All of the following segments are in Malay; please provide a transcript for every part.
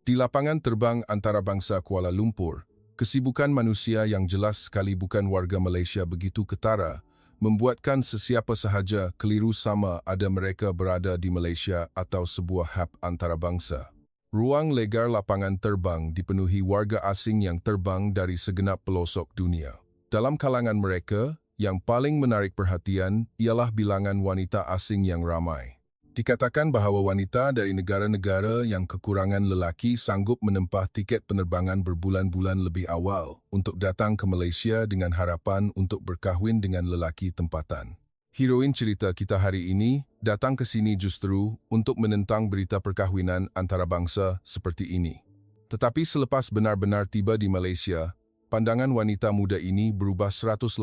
Di lapangan terbang antarabangsa Kuala Lumpur, kesibukan manusia yang jelas sekali bukan warga Malaysia begitu ketara, membuatkan sesiapa sahaja keliru sama ada mereka berada di Malaysia atau sebuah hub antarabangsa. Ruang legar lapangan terbang dipenuhi warga asing yang terbang dari segenap pelosok dunia. Dalam kalangan mereka, yang paling menarik perhatian ialah bilangan wanita asing yang ramai. Dikatakan bahawa wanita dari negara-negara yang kekurangan lelaki sanggup menempah tiket penerbangan berbulan-bulan lebih awal untuk datang ke Malaysia dengan harapan untuk berkahwin dengan lelaki tempatan. Heroin cerita kita hari ini datang ke sini justru untuk menentang berita perkahwinan antarabangsa seperti ini. Tetapi selepas benar-benar tiba di Malaysia, pandangan wanita muda ini berubah 180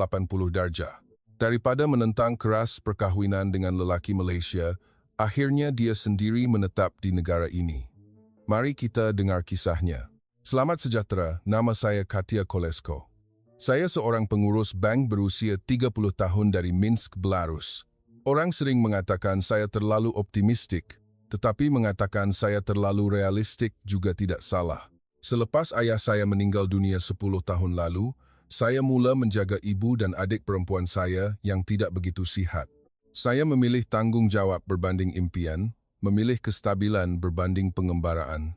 darjah. Daripada menentang keras perkahwinan dengan lelaki Malaysia, akhirnya dia sendiri menetap di negara ini. Mari kita dengar kisahnya. Selamat sejahtera, nama saya Katia Kolesko. Saya seorang pengurus bank berusia 30 tahun dari Minsk, Belarus. Orang sering mengatakan saya terlalu optimistik, tetapi mengatakan saya terlalu realistik juga tidak salah. Selepas ayah saya meninggal dunia 10 tahun lalu, saya mula menjaga ibu dan adik perempuan saya yang tidak begitu sihat. Saya memilih tanggung jawab berbanding impian, memilih kestabilan berbanding pengembaraan.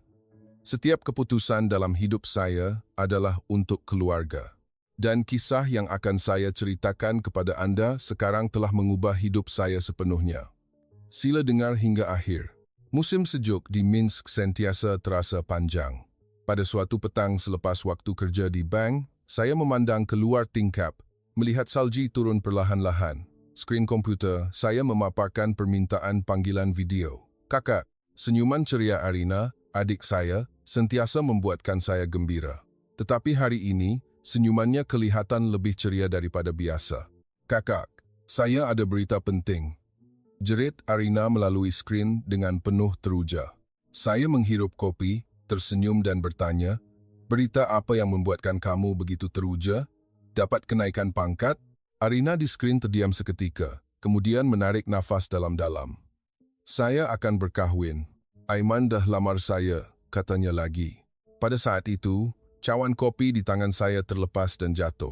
Setiap keputusan dalam hidup saya adalah untuk keluarga. Dan kisah yang akan saya ceritakan kepada anda sekarang telah mengubah hidup saya sepenuhnya. Sila dengar hingga akhir. Musim sejuk di Minsk sentiasa terasa panjang. Pada suatu petang selepas waktu kerja di bank, saya memandang keluar tingkap, melihat salji turun perlahan-lahan. Skrin komputer, saya memaparkan permintaan panggilan video. Kakak, senyuman ceria Arina, adik saya, sentiasa membuatkan saya gembira. Tetapi hari ini, senyumannya kelihatan lebih ceria daripada biasa. Kakak, saya ada berita penting. Jerit Arina melalui skrin dengan penuh teruja. Saya menghirup kopi, tersenyum dan bertanya, berita apa yang membuatkan kamu begitu teruja? Dapat kenaikan pangkat? Arina di skrin terdiam seketika, kemudian menarik nafas dalam-dalam. Saya akan berkahwin. Aiman dah lamar saya, katanya lagi. Pada saat itu, cawan kopi di tangan saya terlepas dan jatuh.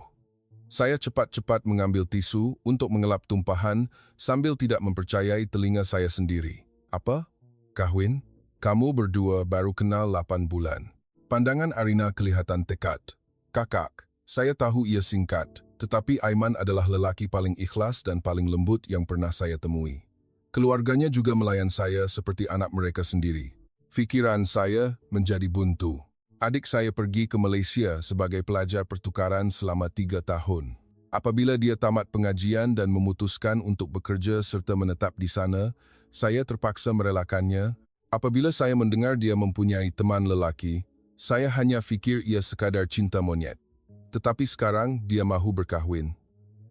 Saya cepat-cepat mengambil tisu untuk mengelap tumpahan sambil tidak mempercayai telinga saya sendiri. Apa? Kahwin? Kamu berdua baru kenal 8 bulan. Pandangan Arina kelihatan tekad. Kakak, saya tahu ia singkat. Tetapi Aiman adalah lelaki paling ikhlas dan paling lembut yang pernah saya temui. Keluarganya juga melayan saya seperti anak mereka sendiri. Fikiran saya menjadi buntu. Adik saya pergi ke Malaysia sebagai pelajar pertukaran selama 3 tahun. Apabila dia tamat pengajian dan memutuskan untuk bekerja serta menetap di sana, saya terpaksa merelakannya. Apabila saya mendengar dia mempunyai teman lelaki, saya hanya fikir ia sekadar cinta monyet. Tetapi sekarang dia mahu berkahwin.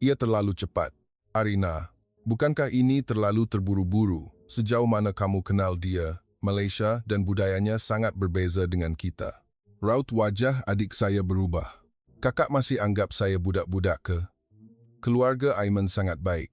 Ia terlalu cepat. Arina, bukankah ini terlalu terburu-buru? Sejauh mana kamu kenal dia, Malaysia dan budayanya sangat berbeza dengan kita. Raut wajah adik saya berubah. Kakak masih anggap saya budak-budak ke? Keluarga Aiman sangat baik.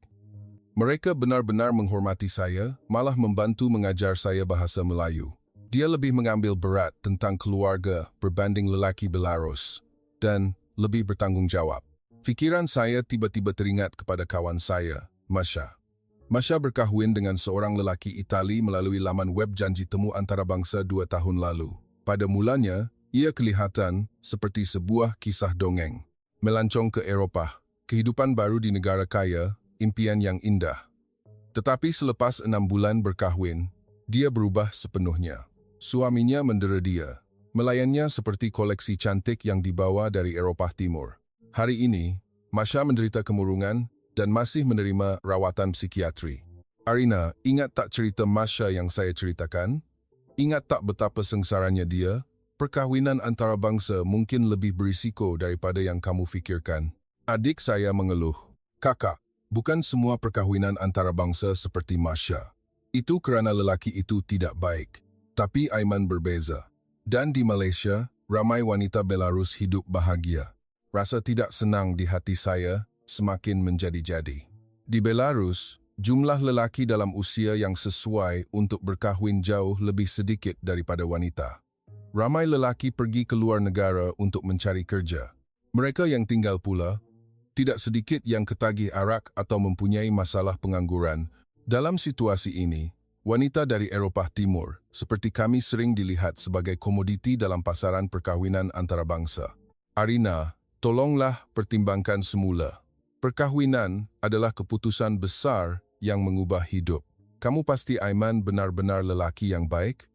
Mereka benar-benar menghormati saya, malah membantu mengajar saya bahasa Melayu. Dia lebih mengambil berat tentang keluarga berbanding lelaki Belarus. Dan lebih bertanggung jawab. Fikiran saya tiba-tiba teringat kepada kawan saya, Masha. Masha berkahwin dengan seorang lelaki Itali melalui laman web janji temu antarabangsa 2 tahun lalu. Pada mulanya, ia kelihatan seperti sebuah kisah dongeng. Melancong ke Eropah, kehidupan baru di negara kaya, impian yang indah. Tetapi selepas 6 bulan berkahwin, dia berubah sepenuhnya. Suaminya mendera dia. Melayannya seperti koleksi cantik yang dibawa dari Eropah Timur. Hari ini, Masha menderita kemurungan dan masih menerima rawatan psikiatri. Arina, ingat tak cerita Masha yang saya ceritakan? Ingat tak betapa sengsaranya dia? Perkahwinan antarabangsa mungkin lebih berisiko daripada yang kamu fikirkan. Adik saya mengeluh. Kakak, bukan semua perkahwinan antarabangsa seperti Masha. Itu kerana lelaki itu tidak baik. Tapi Aiman berbeza. Dan di Malaysia, ramai wanita Belarus hidup bahagia. Rasa tidak senang di hati saya semakin menjadi-jadi. Di Belarus, jumlah lelaki dalam usia yang sesuai untuk berkahwin jauh lebih sedikit daripada wanita. Ramai lelaki pergi ke luar negara untuk mencari kerja. Mereka yang tinggal pula, tidak sedikit yang ketagih arak atau mempunyai masalah pengangguran. Dalam situasi ini, wanita dari Eropah Timur, seperti kami sering dilihat sebagai komoditi dalam pasaran perkahwinan antarabangsa. Arina, tolonglah pertimbangkan semula. Perkahwinan adalah keputusan besar yang mengubah hidup. Kamu pasti Aiman benar-benar lelaki yang baik?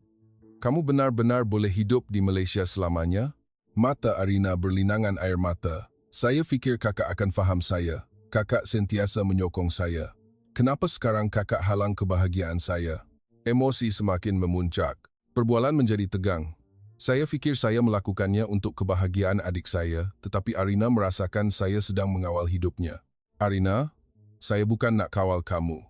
Kamu benar-benar boleh hidup di Malaysia selamanya? Mata Arina berlinangan air mata. Saya fikir kakak akan faham saya. Kakak sentiasa menyokong saya. Kenapa sekarang kakak halang kebahagiaan saya? Emosi semakin memuncak. Perbualan menjadi tegang. Saya fikir saya melakukannya untuk kebahagiaan adik saya, tetapi Arina merasakan saya sedang mengawal hidupnya. Arina, saya bukan nak kawal kamu.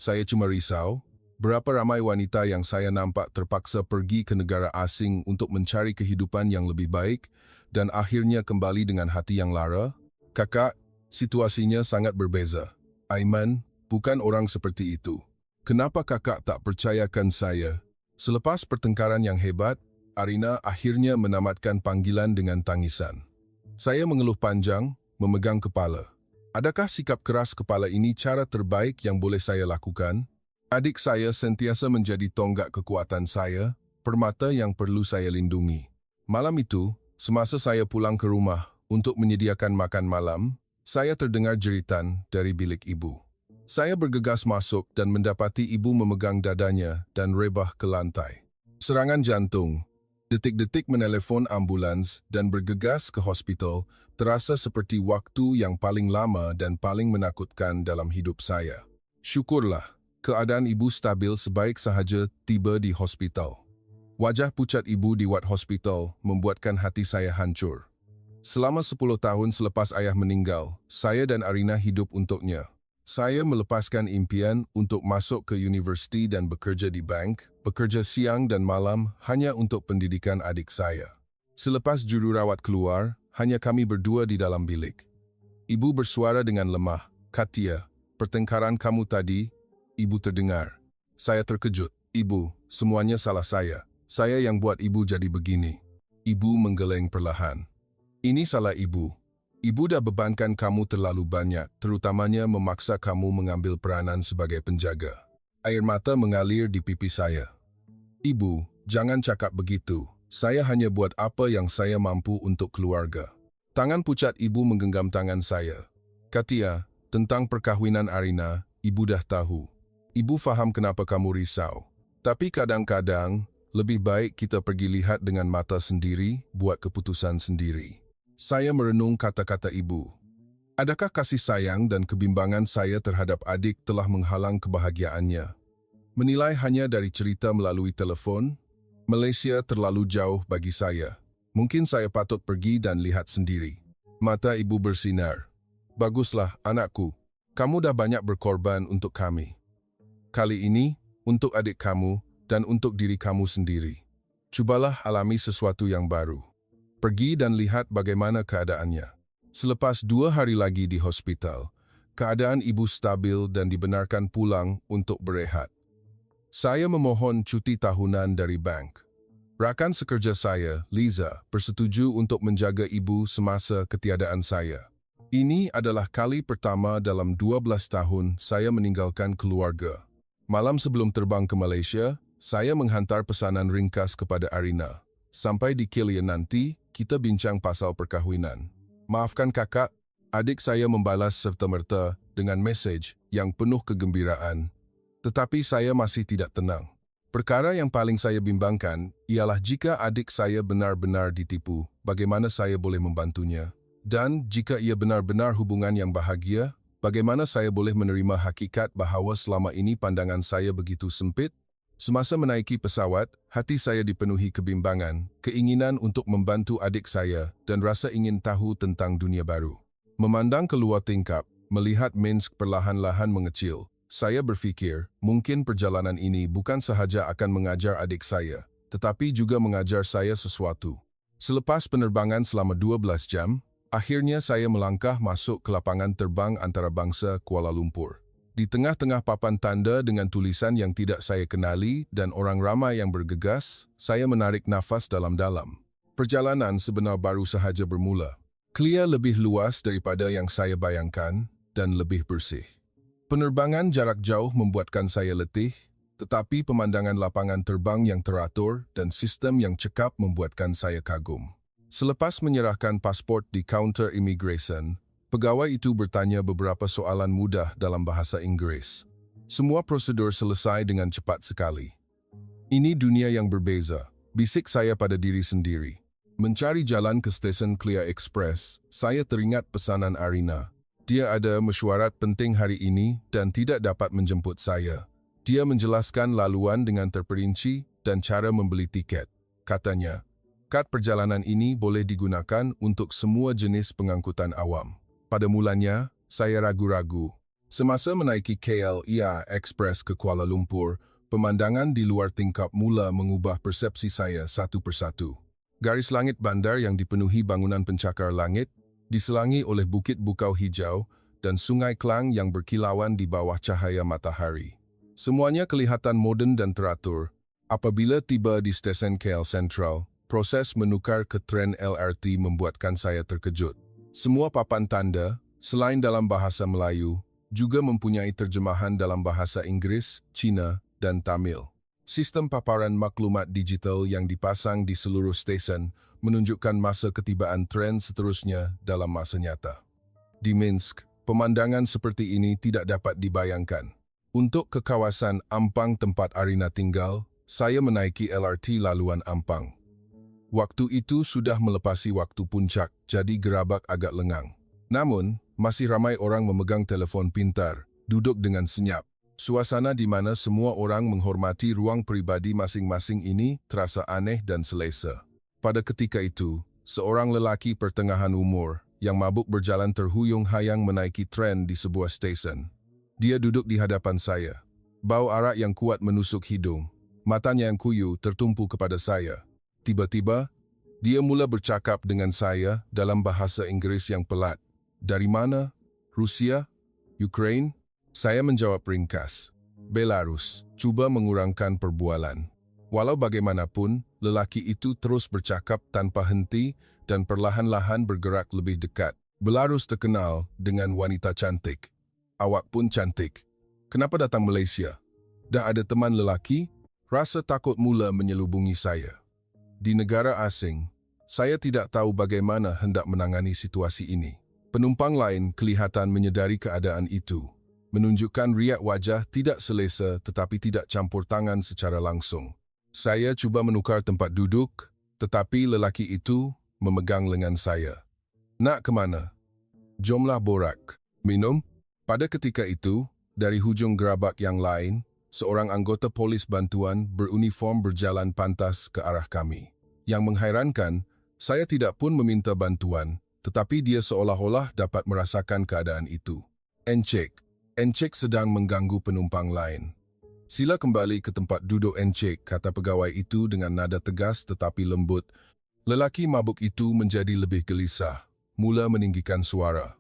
Saya cuma risau. Berapa ramai wanita yang saya nampak terpaksa pergi ke negara asing untuk mencari kehidupan yang lebih baik dan akhirnya kembali dengan hati yang lara? Kakak, situasinya sangat berbeza. Aiman bukan orang seperti itu. Kenapa kakak tak percayakan saya? Selepas pertengkaran yang hebat, Arina akhirnya menamatkan panggilan dengan tangisan. Saya mengeluh panjang, memegang kepala. Adakah sikap keras kepala ini cara terbaik yang boleh saya lakukan? Adik saya sentiasa menjadi tonggak kekuatan saya, permata yang perlu saya lindungi. Malam itu, semasa saya pulang ke rumah untuk menyediakan makan malam, saya terdengar jeritan dari bilik ibu. Saya bergegas masuk dan mendapati ibu memegang dadanya dan rebah ke lantai. Serangan jantung, detik-detik menelpon ambulans dan bergegas ke hospital terasa seperti waktu yang paling lama dan paling menakutkan dalam hidup saya. Syukurlah. Keadaan ibu stabil sebaik sahaja tiba di hospital. Wajah pucat ibu di ward hospital membuatkan hati saya hancur. Selama 10 tahun selepas ayah meninggal, saya dan Arina hidup untuknya. Saya melepaskan impian untuk masuk ke universiti dan bekerja di bank, bekerja siang dan malam hanya untuk pendidikan adik saya. Selepas jururawat keluar, hanya kami berdua di dalam bilik. Ibu bersuara dengan lemah, "Katia, pertengkaran kamu tadi..." Ibu terdengar. Saya terkejut. Ibu, semuanya salah saya. Saya yang buat ibu jadi begini. Ibu menggeleng perlahan. Ini salah ibu. Ibu dah bebankan kamu terlalu banyak, terutamanya memaksa kamu mengambil peranan sebagai penjaga. Air mata mengalir di pipi saya. Ibu, jangan cakap begitu. Saya hanya buat apa yang saya mampu untuk keluarga. Tangan pucat ibu menggenggam tangan saya. Katia, tentang perkahwinan Arina, ibu dah tahu. Ibu faham kenapa kamu risau. Tapi kadang-kadang, lebih baik kita pergi lihat dengan mata sendiri, buat keputusan sendiri. Saya merenung kata-kata ibu. Adakah kasih sayang dan kebimbangan saya terhadap adik telah menghalang kebahagiaannya? Menilai hanya dari cerita melalui telefon, Malaysia terlalu jauh bagi saya. Mungkin saya patut pergi dan lihat sendiri. Mata ibu bersinar. Baguslah, anakku. Kamu dah banyak berkorban untuk kami. Kali ini, untuk adik kamu dan untuk diri kamu sendiri. Cubalah alami sesuatu yang baru. Pergi dan lihat bagaimana keadaannya. Selepas 2 hari lagi di hospital, keadaan ibu stabil dan dibenarkan pulang untuk berehat. Saya memohon cuti tahunan dari bank. Rakan sekerja saya, Liza, bersetuju untuk menjaga ibu semasa ketiadaan saya. Ini adalah kali pertama dalam 12 tahun saya meninggalkan keluarga. Malam sebelum terbang ke Malaysia, saya menghantar pesanan ringkas kepada Arina. Sampai di KL nanti, kita bincang pasal perkahwinan. Maafkan kakak, adik saya membalas serta-merta dengan mesej yang penuh kegembiraan. Tetapi saya masih tidak tenang. Perkara yang paling saya bimbangkan ialah jika adik saya benar-benar ditipu, bagaimana saya boleh membantunya? Dan jika ia benar-benar hubungan yang bahagia, bagaimana saya boleh menerima hakikat bahawa selama ini pandangan saya begitu sempit? Semasa menaiki pesawat, hati saya dipenuhi kebimbangan, keinginan untuk membantu adik saya dan rasa ingin tahu tentang dunia baru. Memandang keluar tingkap, melihat Minsk perlahan-lahan mengecil, saya berfikir mungkin perjalanan ini bukan sahaja akan mengajar adik saya, tetapi juga mengajar saya sesuatu. Selepas penerbangan selama 12 jam, akhirnya saya melangkah masuk ke lapangan terbang antarabangsa Kuala Lumpur. Di tengah-tengah papan tanda dengan tulisan yang tidak saya kenali dan orang ramai yang bergegas, saya menarik nafas dalam-dalam. Perjalanan sebenar baru sahaja bermula. Clear lebih luas daripada yang saya bayangkan dan lebih bersih. Penerbangan jarak jauh membuatkan saya letih, tetapi pemandangan lapangan terbang yang teratur dan sistem yang cekap membuatkan saya kagum. Selepas menyerahkan pasport di kaunter immigration, pegawai itu bertanya beberapa soalan mudah dalam bahasa Inggris. Semua prosedur selesai dengan cepat sekali. Ini dunia yang berbeza, bisik saya pada diri sendiri. Mencari jalan ke stesen Clear Express, saya teringat pesanan Arina. Dia ada mesyuarat penting hari ini dan tidak dapat menjemput saya. Dia menjelaskan laluan dengan terperinci dan cara membeli tiket. Katanya, kad perjalanan ini boleh digunakan untuk semua jenis pengangkutan awam. Pada mulanya, saya ragu-ragu. Semasa menaiki KLIA Express ke Kuala Lumpur, pemandangan di luar tingkap mula mengubah persepsi saya satu persatu. Garis langit bandar yang dipenuhi bangunan pencakar langit, diselangi oleh bukit bukau hijau dan sungai Klang yang berkilauan di bawah cahaya matahari. Semuanya kelihatan moden dan teratur. Apabila tiba di stesen KL Central, proses menukar ke tren LRT membuatkan saya terkejut. Semua papan tanda, selain dalam bahasa Melayu, juga mempunyai terjemahan dalam bahasa Inggris, Cina, dan Tamil. Sistem paparan maklumat digital yang dipasang di seluruh stesen menunjukkan masa ketibaan tren seterusnya dalam masa nyata. Di Minsk, pemandangan seperti ini tidak dapat dibayangkan. Untuk ke kawasan Ampang tempat Arina tinggal, saya menaiki LRT laluan Ampang. Waktu itu sudah melepasi waktu puncak, jadi gerabak agak lengang. Namun, masih ramai orang memegang telefon pintar, duduk dengan senyap. Suasana di mana semua orang menghormati ruang pribadi masing-masing ini terasa aneh dan selesa. Pada ketika itu, seorang lelaki pertengahan umur yang mabuk berjalan terhuyung-hayang menaiki tren di sebuah stesen. Dia duduk di hadapan saya. Bau arak yang kuat menusuk hidung. Matanya yang kuyu tertumpu kepada saya. Tiba-tiba, dia mula bercakap dengan saya dalam bahasa Inggris yang pelat. Dari mana? Rusia? Ukraine? Saya menjawab ringkas. Belarus. Cuba mengurangkan perbualan. Walau bagaimanapun, lelaki itu terus bercakap tanpa henti dan perlahan-lahan bergerak lebih dekat. Belarus terkenal dengan wanita cantik. Awak pun cantik. Kenapa datang Malaysia? Dah ada teman lelaki? Rasa takut mula menyelubungi saya. Di negara asing, saya tidak tahu bagaimana hendak menangani situasi ini. Penumpang lain kelihatan menyedari keadaan itu, menunjukkan riak wajah tidak selesa tetapi tidak campur tangan secara langsung. Saya cuba menukar tempat duduk, tetapi lelaki itu memegang lengan saya. Nak ke mana? Jomlah borak. Minum? Pada ketika itu, dari hujung gerabak yang lain, seorang anggota polis bantuan beruniform berjalan pantas ke arah kami. Yang menghairankan, saya tidak pun meminta bantuan, tetapi dia seolah-olah dapat merasakan keadaan itu. Encik sedang mengganggu penumpang lain. Sila kembali ke tempat duduk Encik, kata pegawai itu dengan nada tegas tetapi lembut. Lelaki mabuk itu menjadi lebih gelisah, mula meninggikan suara.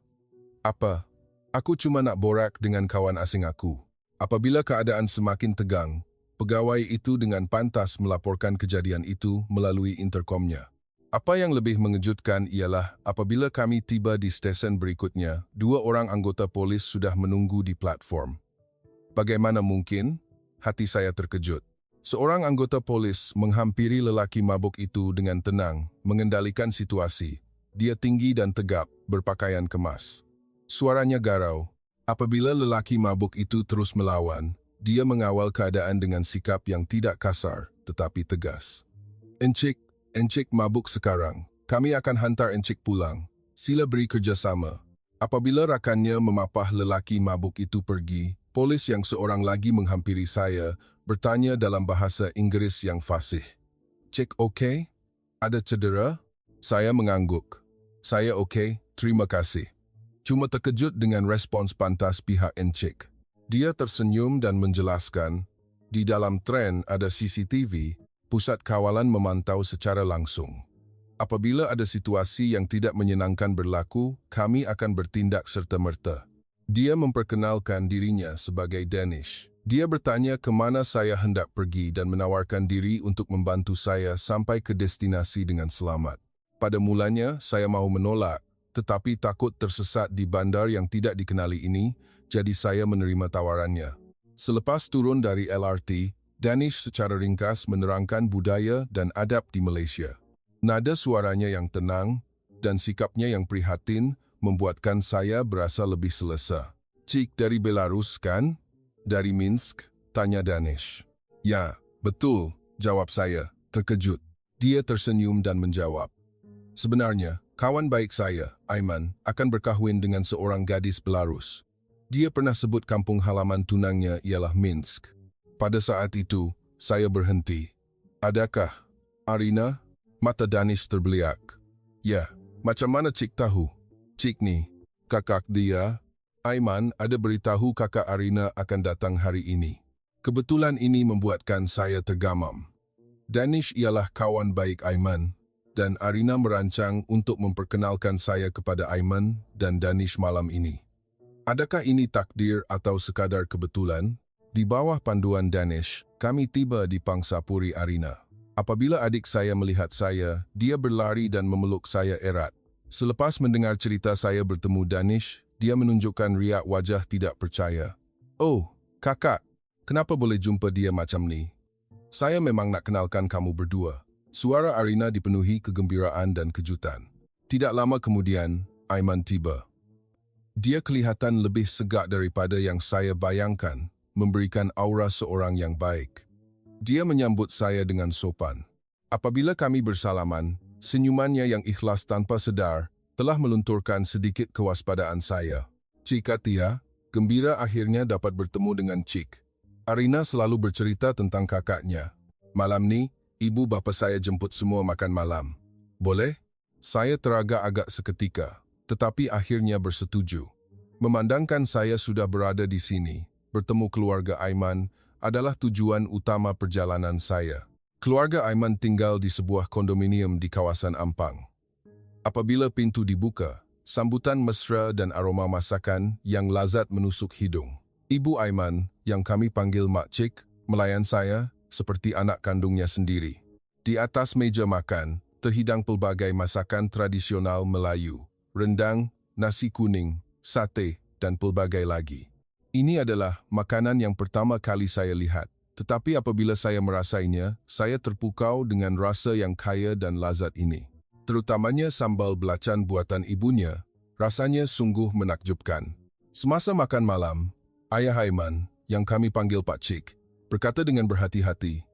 Apa? Aku cuma nak borak dengan kawan asing aku. Apabila keadaan semakin tegang, pegawai itu dengan pantas melaporkan kejadian itu melalui interkomnya. Apa yang lebih mengejutkan ialah apabila kami tiba di stesen berikutnya, 2 orang anggota polis sudah menunggu di platform. Bagaimana mungkin? Hati saya terkejut. Seorang anggota polis menghampiri lelaki mabuk itu dengan tenang, mengendalikan situasi. Dia tinggi dan tegap, berpakaian kemas. Suaranya garau. Apabila lelaki mabuk itu terus melawan, dia mengawal keadaan dengan sikap yang tidak kasar, tetapi tegas. Encik mabuk sekarang. Kami akan hantar Encik pulang. Sila beri kerjasama. Apabila rakannya memapah lelaki mabuk itu pergi, polis yang seorang lagi menghampiri saya bertanya dalam bahasa Inggris yang fasih. Cik okey? Ada cedera? Saya mengangguk. Saya okey, terima kasih. Cuma terkejut dengan respons pantas pihak Encik. Dia tersenyum dan menjelaskan, di dalam tren ada CCTV, pusat kawalan memantau secara langsung. Apabila ada situasi yang tidak menyenangkan berlaku, kami akan bertindak serta-merta. Dia memperkenalkan dirinya sebagai Danish. Dia bertanya ke mana saya hendak pergi dan menawarkan diri untuk membantu saya sampai ke destinasi dengan selamat. Pada mulanya, saya mahu menolak, tetapi takut tersesat di bandar yang tidak dikenali ini, jadi saya menerima tawarannya. Selepas turun dari LRT, Danish secara ringkas menerangkan budaya dan adab di Malaysia. Nada suaranya yang tenang dan sikapnya yang prihatin membuatkan saya berasa lebih selesa. "Cik dari Belarus, kan?" "Dari Minsk," tanya Danish. "Ya, betul," jawab saya, terkejut. Dia tersenyum dan menjawab, "Sebenarnya, kawan baik saya, Aiman, akan berkahwin dengan seorang gadis Belarus. Dia pernah sebut kampung halaman tunangnya ialah Minsk." Pada saat itu, saya berhenti. "Adakah Arina?" Mata Danish terbeliak. "Ya, macam mana Cik tahu?" "Cik ni, kakak dia. Aiman ada beritahu kakak Arina akan datang hari ini." Kebetulan ini membuatkan saya tergamam. Danish ialah kawan baik Aiman, dan Arina merancang untuk memperkenalkan saya kepada Aiman dan Danish malam ini. Adakah ini takdir atau sekadar kebetulan? Di bawah panduan Danish, kami tiba di Pangsapuri Arina. Apabila adik saya melihat saya, dia berlari dan memeluk saya erat. Selepas mendengar cerita saya bertemu Danish, dia menunjukkan riak wajah tidak percaya. "Oh, kakak, kenapa boleh jumpa dia macam ni? Saya memang nak kenalkan kamu berdua." Suara Arina dipenuhi kegembiraan dan kejutan. Tidak lama kemudian, Aiman tiba. Dia kelihatan lebih segak daripada yang saya bayangkan, memberikan aura seorang yang baik. Dia menyambut saya dengan sopan. Apabila kami bersalaman, senyumannya yang ikhlas tanpa sedar telah melunturkan sedikit kewaspadaan saya. "Cik Katia, gembira akhirnya dapat bertemu dengan Cik. Arina selalu bercerita tentang kakaknya. Malam ni, ibu bapa saya jemput semua makan malam. Boleh?" Saya teragak-agak seketika, tetapi akhirnya bersetuju. Memandangkan saya sudah berada di sini, bertemu keluarga Aiman adalah tujuan utama perjalanan saya. Keluarga Aiman tinggal di sebuah kondominium di kawasan Ampang. Apabila pintu dibuka, sambutan mesra dan aroma masakan yang lazat menusuk hidung. Ibu Aiman, yang kami panggil Mak Cik, melayan saya seperti anak kandungnya sendiri. Di atas meja makan, terhidang pelbagai masakan tradisional Melayu, rendang, nasi kuning, sate, dan pelbagai lagi. Ini adalah makanan yang pertama kali saya lihat. Tetapi apabila saya merasainya, saya terpukau dengan rasa yang kaya dan lazat ini. Terutamanya sambal belacan buatan ibunya, rasanya sungguh menakjubkan. Semasa makan malam, Ayah Aiman, yang kami panggil Pak Cik, berkata dengan berhati-hati,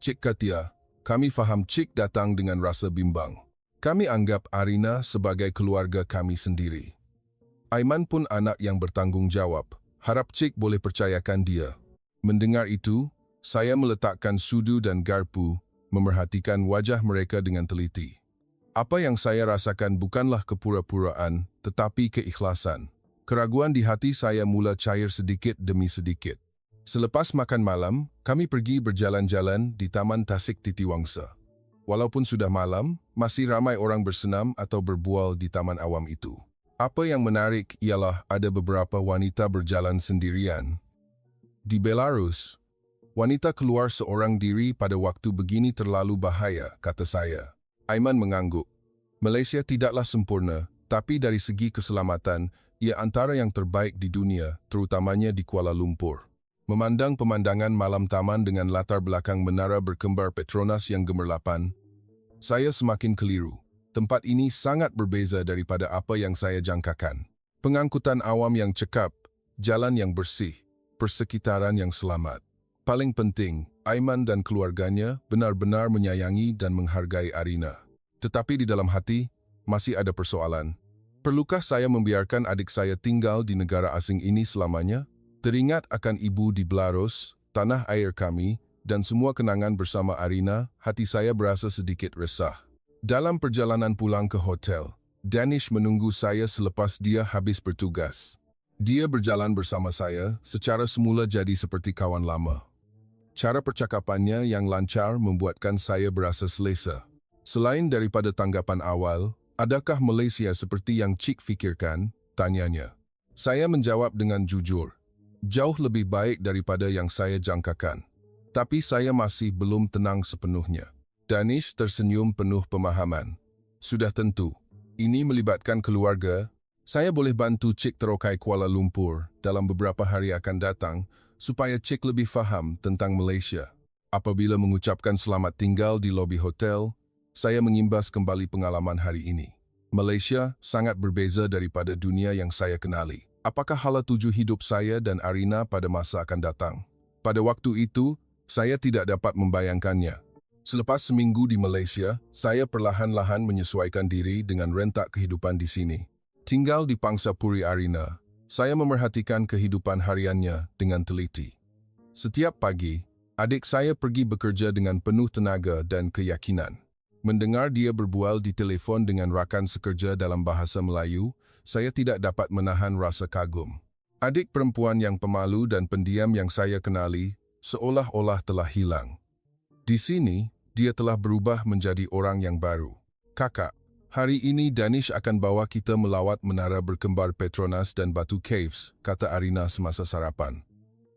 "Cik Katia, kami faham Cik datang dengan rasa bimbang. Kami anggap Arina sebagai keluarga kami sendiri. Aiman pun anak yang bertanggung jawab. Harap Cik boleh percayakan dia." Mendengar itu, saya meletakkan sudu dan garpu, memerhatikan wajah mereka dengan teliti. Apa yang saya rasakan bukanlah kepura-puraan, tetapi keikhlasan. Keraguan di hati saya mula cair sedikit demi sedikit. Selepas makan malam, kami pergi berjalan-jalan di Taman Tasik Titiwangsa. Walaupun sudah malam, masih ramai orang bersenam atau berbual di taman awam itu. Apa yang menarik ialah ada beberapa wanita berjalan sendirian. Di Belarus, wanita keluar seorang diri pada waktu begini terlalu bahaya, kata saya. Aiman mengangguk. Malaysia tidaklah sempurna, tapi dari segi keselamatan, ia antara yang terbaik di dunia, terutamanya di Kuala Lumpur. Memandang pemandangan malam taman dengan latar belakang menara berkembar Petronas yang gemerlapan, saya semakin keliru. Tempat ini sangat berbeza daripada apa yang saya jangkakan. Pengangkutan awam yang cekap, jalan yang bersih, persekitaran yang selamat. Paling penting, Aiman dan keluarganya benar-benar menyayangi dan menghargai Arina. Tetapi di dalam hati, masih ada persoalan. Perlukah saya membiarkan adik saya tinggal di negara asing ini selamanya? Teringat akan ibu di Belarus, tanah air kami, dan semua kenangan bersama Arina, hati saya berasa sedikit resah. Dalam perjalanan pulang ke hotel, Danish menunggu saya selepas dia habis bertugas. Dia berjalan bersama saya, secara semula jadi seperti kawan lama. Cara percakapannya yang lancar membuatkan saya berasa selesa. Selain daripada tanggapan awal, adakah Malaysia seperti yang Cik fikirkan? Tanyanya. Saya menjawab dengan jujur. Jauh lebih baik daripada yang saya jangkakan. Tapi saya masih belum tenang sepenuhnya. Danish tersenyum penuh pemahaman. Sudah tentu. Ini melibatkan keluarga. Saya boleh bantu Cik terokai Kuala Lumpur dalam beberapa hari akan datang supaya Cik lebih faham tentang Malaysia. Apabila mengucapkan selamat tinggal di lobi hotel, saya mengimbas kembali pengalaman hari ini. Malaysia sangat berbeza daripada dunia yang saya kenali. Apakah hala tuju hidup saya dan Arina pada masa akan datang? Pada waktu itu, saya tidak dapat membayangkannya. Selepas seminggu di Malaysia, saya perlahan-lahan menyesuaikan diri dengan rentak kehidupan di sini. Tinggal di Pangsapuri Arina, saya memerhatikan kehidupan hariannya dengan teliti. Setiap pagi, adik saya pergi bekerja dengan penuh tenaga dan keyakinan. Mendengar dia berbual di telefon dengan rakan sekerja dalam bahasa Melayu, saya tidak dapat menahan rasa kagum. Adik perempuan yang pemalu dan pendiam yang saya kenali, seolah-olah telah hilang. Di sini, dia telah berubah menjadi orang yang baru. Kakak, hari ini Danish akan bawa kita melawat menara berkembar Petronas dan Batu Caves, kata Arina semasa sarapan.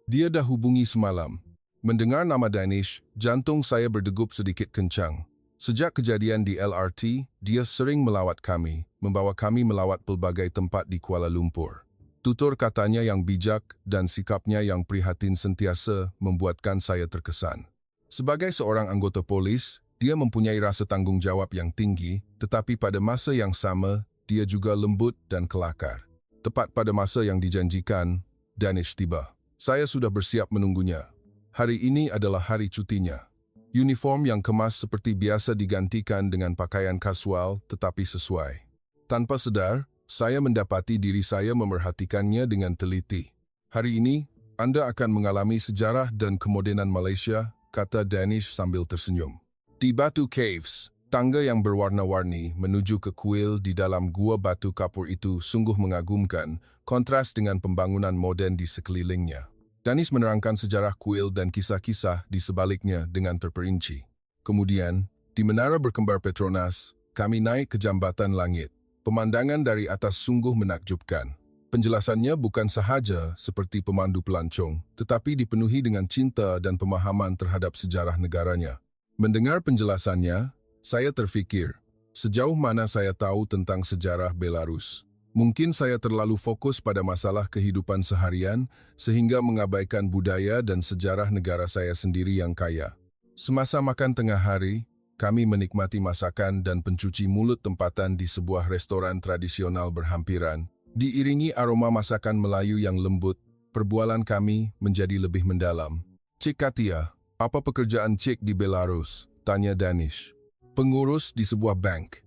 Dia dah hubungi semalam. Mendengar nama Danish, jantung saya berdegup sedikit kencang. Sejak kejadian di LRT, dia sering melawat kami, membawa kami melawat pelbagai tempat di Kuala Lumpur. Tutur katanya yang bijak dan sikapnya yang prihatin sentiasa membuatkan saya terkesan. Sebagai seorang anggota polis, dia mempunyai rasa tanggungjawab yang tinggi, tetapi pada masa yang sama, dia juga lembut dan kelakar. Tepat pada masa yang dijanjikan, Danish tiba. Saya sudah bersiap menunggunya. Hari ini adalah hari cutinya. Uniform yang kemas seperti biasa digantikan dengan pakaian kasual tetapi sesuai. Tanpa sedar, saya mendapati diri saya memerhatikannya dengan teliti. Hari ini, Anda akan mengalami sejarah dan kemodenan Malaysia, kata Danish sambil tersenyum. Di Batu Caves, tangga yang berwarna-warni menuju ke kuil di dalam gua batu kapur itu sungguh mengagumkan, kontras dengan pembangunan moden di sekelilingnya. Danish menerangkan sejarah kuil dan kisah-kisah di sebaliknya dengan terperinci. Kemudian, di menara berkembar Petronas, kami naik ke jambatan langit. Pemandangan dari atas sungguh menakjubkan. Penjelasannya bukan sahaja seperti pemandu pelancong, tetapi dipenuhi dengan cinta dan pemahaman terhadap sejarah negaranya. Mendengar penjelasannya, saya terfikir, sejauh mana saya tahu tentang sejarah Belarus. Mungkin saya terlalu fokus pada masalah kehidupan seharian sehingga mengabaikan budaya dan sejarah negara saya sendiri yang kaya. Semasa makan tengah hari, kami menikmati masakan dan pencuci mulut tempatan di sebuah restoran tradisional berhampiran. Diiringi aroma masakan Melayu yang lembut, perbualan kami menjadi lebih mendalam. Cik Katia, apa pekerjaan Cik di Belarus? Tanya Danish. Pengurus di sebuah bank.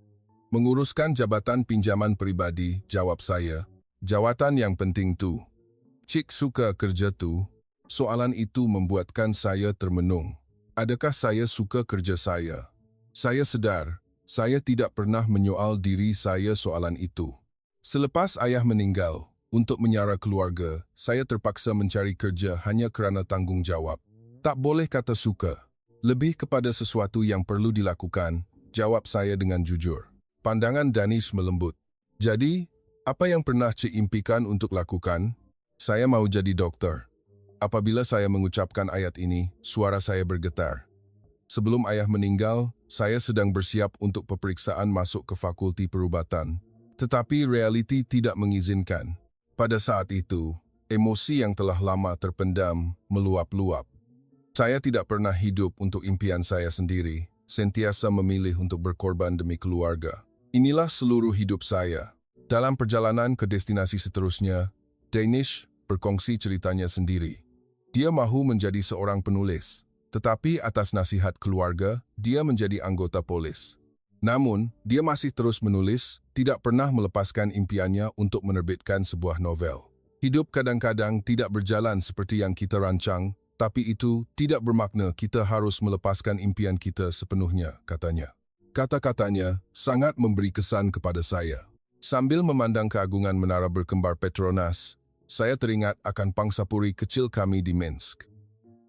Menguruskan jabatan pinjaman pribadi, jawab saya. Jawatan yang penting tu. Cik suka kerja tu? Soalan itu membuatkan saya termenung. Adakah saya suka kerja saya? Saya sedar, saya tidak pernah menyoal diri saya soalan itu. Selepas ayah meninggal, untuk menyara keluarga, saya terpaksa mencari kerja hanya kerana tanggung jawab. Tak boleh kata suka. Lebih kepada sesuatu yang perlu dilakukan, jawab saya dengan jujur. Pandangan Danish melembut. Jadi, apa yang pernah Cik impikan untuk lakukan? Saya mau jadi dokter. Apabila saya mengucapkan ayat ini, suara saya bergetar. Sebelum ayah meninggal, saya sedang bersiap untuk peperiksaan masuk ke fakulti perubatan. Tetapi realiti tidak mengizinkan. Pada saat itu, emosi yang telah lama terpendam meluap-luap. Saya tidak pernah hidup untuk impian saya sendiri, sentiasa memilih untuk berkorban demi keluarga. Inilah seluruh hidup saya. Dalam perjalanan ke destinasi seterusnya, Danish berkongsi ceritanya sendiri. Dia mahu menjadi seorang penulis, tetapi atas nasihat keluarga, dia menjadi anggota polis. Namun, dia masih terus menulis, tidak pernah melepaskan impiannya untuk menerbitkan sebuah novel. Hidup kadang-kadang tidak berjalan seperti yang kita rancang, tapi itu tidak bermakna kita harus melepaskan impian kita sepenuhnya, katanya. Kata-katanya sangat memberi kesan kepada saya. Sambil memandang keagungan menara berkembar Petronas, saya teringat akan pangsapuri kecil kami di Minsk.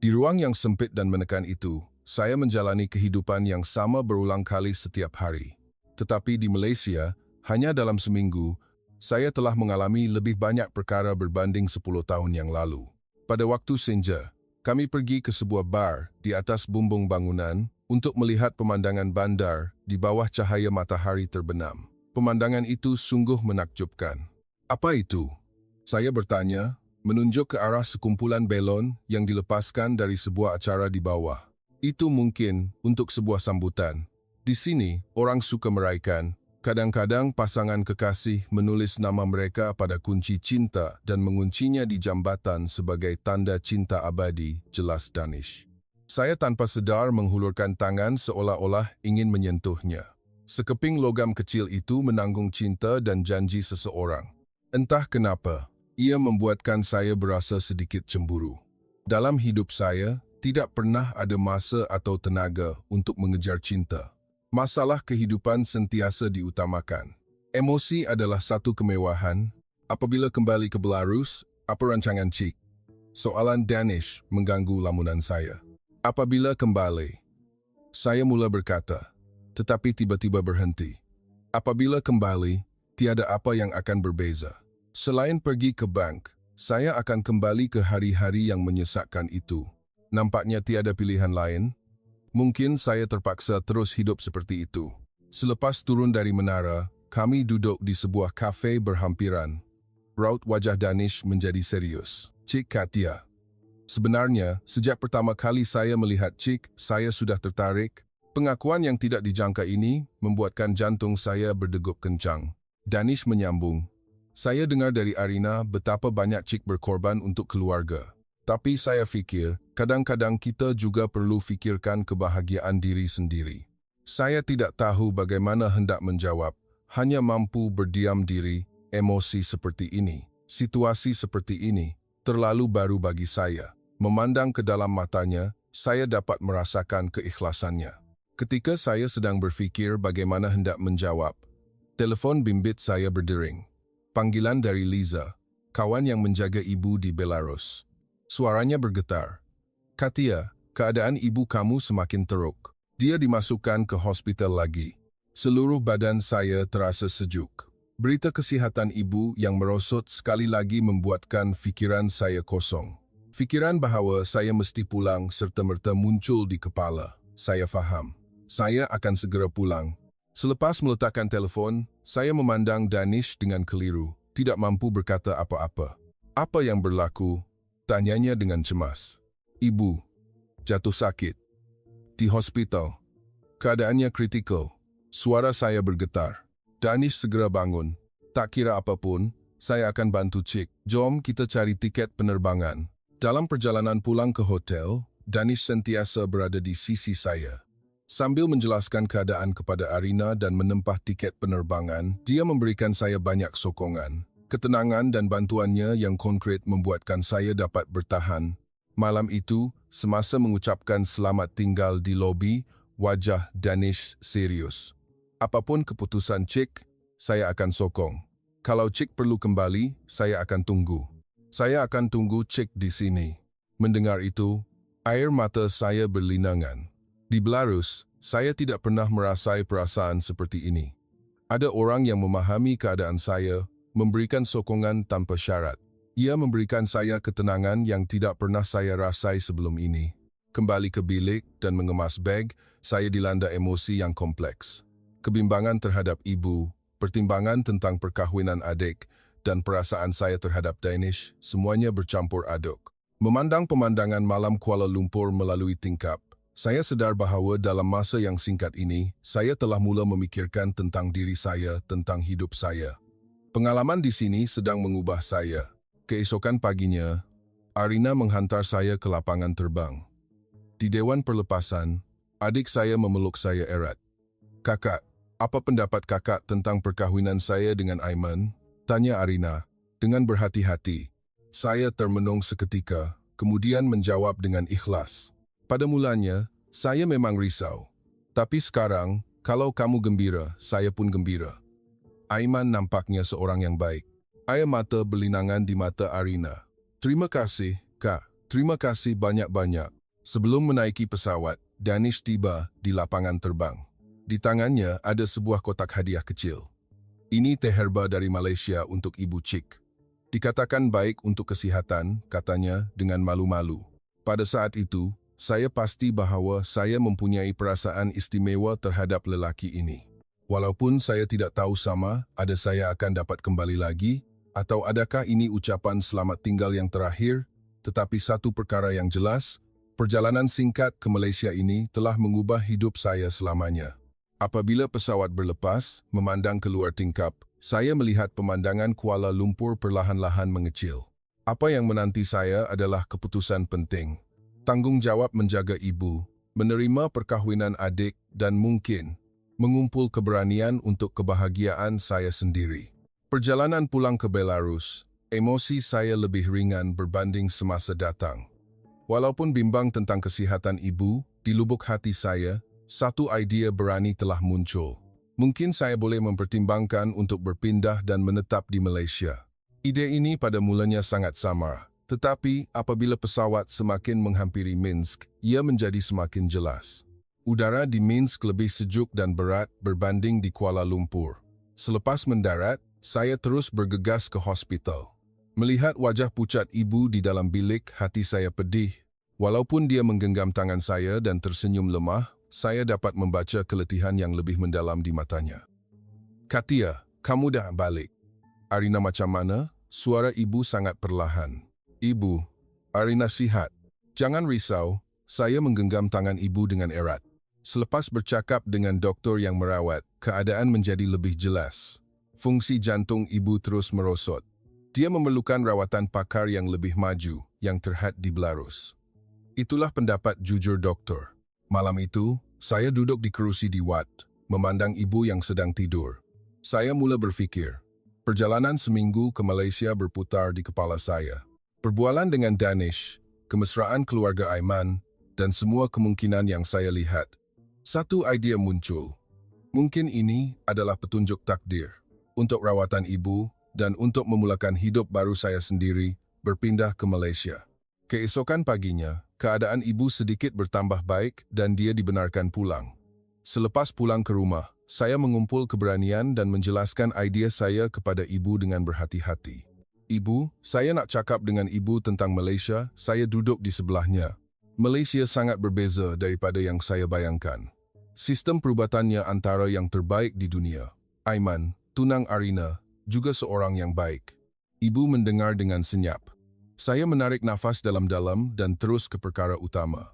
Di ruang yang sempit dan menekan itu, saya menjalani kehidupan yang sama berulang kali setiap hari. Tetapi di Malaysia, hanya dalam seminggu, Saya telah mengalami lebih banyak perkara berbanding 10 tahun yang lalu. Pada waktu senja, kami pergi ke sebuah bar di atas bumbung bangunan untuk melihat pemandangan bandar di bawah cahaya matahari terbenam. Pemandangan itu sungguh menakjubkan. Apa itu? Saya bertanya, menunjuk ke arah sekumpulan belon yang dilepaskan dari sebuah acara di bawah. Itu mungkin untuk sebuah sambutan. Di sini, orang suka meraihkan. Kadang-kadang pasangan kekasih menulis nama mereka pada kunci cinta dan menguncinya di jambatan sebagai tanda cinta abadi, jelas Danish. Saya tanpa sedar menghulurkan tangan seolah-olah ingin menyentuhnya. Sekeping logam kecil itu menanggung cinta dan janji seseorang. Entah kenapa, ia membuatkan saya berasa sedikit cemburu. Dalam hidup saya, tidak pernah ada masa atau tenaga untuk mengejar cinta. Masalah kehidupan sentiasa diutamakan. Emosi adalah satu kemewahan. Apabila kembali ke Belarus, apa rancangan Cik? Soalan Danish mengganggu lamunan saya. Apabila kembali, saya mula berkata, tetapi tiba-tiba berhenti. Apabila kembali, tiada apa yang akan berbeza. Selain pergi ke bank, saya akan kembali ke hari-hari yang menyesakkan itu. Nampaknya tiada pilihan lain. Mungkin saya terpaksa terus hidup seperti itu. Selepas turun dari menara, kami duduk di sebuah kafe berhampiran. Raut wajah Danish menjadi serius. Cik Katia. Sebenarnya, sejak pertama kali saya melihat Cik, saya sudah tertarik. Pengakuan yang tidak dijangka ini membuatkan jantung saya berdegup kencang. Danish menyambung. Saya dengar dari Arina betapa banyak Cik berkorban untuk keluarga. Tapi saya fikir, kadang-kadang kita juga perlu fikirkan kebahagiaan diri sendiri. Saya tidak tahu bagaimana hendak menjawab, hanya mampu berdiam diri. Emosi seperti ini, situasi seperti ini, terlalu baru bagi saya. Memandang ke dalam matanya, saya dapat merasakan keikhlasannya. Ketika saya sedang berfikir bagaimana hendak menjawab, telepon bimbit saya berdering. Panggilan dari Liza, kawan yang menjaga ibu di Belarus. Suaranya bergetar. Katia, keadaan ibu kamu semakin teruk. Dia dimasukkan ke hospital lagi. Seluruh badan saya terasa sejuk. Berita kesihatan ibu yang merosot sekali lagi membuatkan fikiran saya kosong. Fikiran bahawa saya mesti pulang serta-merta muncul di kepala. Saya faham. Saya akan segera pulang. Selepas meletakkan telefon, saya memandang Danish dengan keliru, tidak mampu berkata apa-apa. Apa yang berlaku? Tanyanya dengan cemas. Ibu, jatuh sakit. Di hospital. Keadaannya kritikal. Suara saya bergetar. Danish segera bangun. Tak kira apapun, saya akan bantu Cik. Jom kita cari tiket penerbangan. Dalam perjalanan pulang ke hotel, Danish sentiasa berada di sisi saya. Sambil menjelaskan keadaan kepada Arina dan menempah tiket penerbangan, dia memberikan saya banyak sokongan. Ketenangan dan bantuannya yang konkret membuatkan saya dapat bertahan. Malam itu, semasa mengucapkan selamat tinggal di lobi, wajah Danish serius. Apapun keputusan Cik, saya akan sokong. Kalau Cik perlu kembali, saya akan tunggu. Saya akan tunggu Cik di sini. Mendengar itu, air mata saya berlinangan. Di Belarus, saya tidak pernah merasai perasaan seperti ini. Ada orang yang memahami keadaan saya, memberikan sokongan tanpa syarat. Ia memberikan saya ketenangan yang tidak pernah saya rasai sebelum ini. Kembali ke bilik dan mengemas beg, saya dilanda emosi yang kompleks. Kebimbangan terhadap ibu, pertimbangan tentang perkahwinan adik, dan perasaan saya terhadap Danish, semuanya bercampur aduk. Memandang pemandangan malam Kuala Lumpur melalui tingkap, saya sedar bahawa dalam masa yang singkat ini, saya telah mula memikirkan tentang diri saya, tentang hidup saya. Pengalaman di sini sedang mengubah saya. Keesokan paginya, Arina menghantar saya ke lapangan terbang. Di Dewan Perlepasan, adik saya memeluk saya erat. Kakak, apa pendapat kakak tentang perkahwinan saya dengan Aiman? Tanya Arina, dengan berhati-hati. Saya termenung seketika, kemudian menjawab dengan ikhlas. Pada mulanya, saya memang risau. Tapi sekarang, kalau kamu gembira, saya pun gembira. Aiman nampaknya seorang yang baik. Air mata berlinangan di mata Arina. Terima kasih, Kak. Terima kasih banyak-banyak. Sebelum menaiki pesawat, Danish tiba di lapangan terbang. Di tangannya ada sebuah kotak hadiah kecil. Ini teh herba dari Malaysia untuk Ibu Cik. Dikatakan baik untuk kesihatan, katanya dengan malu-malu. Pada saat itu, saya pasti bahawa saya mempunyai perasaan istimewa terhadap lelaki ini. Walaupun saya tidak tahu sama ada saya akan dapat kembali lagi, atau adakah ini ucapan selamat tinggal yang terakhir, tetapi satu perkara yang jelas, perjalanan singkat ke Malaysia ini telah mengubah hidup saya selamanya. Apabila pesawat berlepas, memandang keluar tingkap, saya melihat pemandangan Kuala Lumpur perlahan-lahan mengecil. Apa yang menanti saya adalah keputusan penting. Tanggungjawab menjaga ibu, menerima perkahwinan adik dan mungkin mengumpul keberanian untuk kebahagiaan saya sendiri. Perjalanan pulang ke Belarus, emosi saya lebih ringan berbanding semasa datang. Walaupun bimbang tentang kesihatan ibu, di lubuk hati saya, satu idea berani telah muncul. Mungkin saya boleh mempertimbangkan untuk berpindah dan menetap di Malaysia. Ide ini pada mulanya sangat samar, tetapi apabila pesawat semakin menghampiri Minsk, ia menjadi semakin jelas. Udara di Minsk lebih sejuk dan berat berbanding di Kuala Lumpur. Selepas mendarat, saya terus bergegas ke hospital. Melihat wajah pucat ibu di dalam bilik, hati saya pedih. Walaupun dia menggenggam tangan saya dan tersenyum lemah, saya dapat membaca keletihan yang lebih mendalam di matanya. "Katia, kamu dah balik." "Arina macam mana?" Suara ibu sangat perlahan. "Ibu, Arina sihat. Jangan risau." Saya menggenggam tangan ibu dengan erat. Selepas bercakap dengan doktor yang merawat, keadaan menjadi lebih jelas. Fungsi jantung ibu terus merosot. Dia memerlukan rawatan pakar yang lebih maju, yang terhad di Belarus. Itulah pendapat jujur doktor. Malam itu, saya duduk di kerusi di wad, memandang ibu yang sedang tidur. Saya mula berfikir. Perjalanan seminggu ke Malaysia berputar di kepala saya. Perbualan dengan Danish, kemesraan keluarga Aiman, dan semua kemungkinan yang saya lihat. Satu idea muncul. Mungkin ini adalah petunjuk takdir. Untuk rawatan ibu, dan untuk memulakan hidup baru saya sendiri, berpindah ke Malaysia. Keesokan paginya, keadaan ibu sedikit bertambah baik dan dia dibenarkan pulang. Selepas pulang ke rumah, saya mengumpul keberanian dan menjelaskan idea saya kepada ibu dengan berhati-hati. "Ibu, saya nak cakap dengan ibu tentang Malaysia." Saya duduk di sebelahnya. Malaysia sangat berbeza daripada yang saya bayangkan. Sistem perubatannya antara yang terbaik di dunia. Aiman, tunang Arina, juga seorang yang baik. Ibu mendengar dengan senyap. Saya menarik nafas dalam-dalam dan terus ke perkara utama.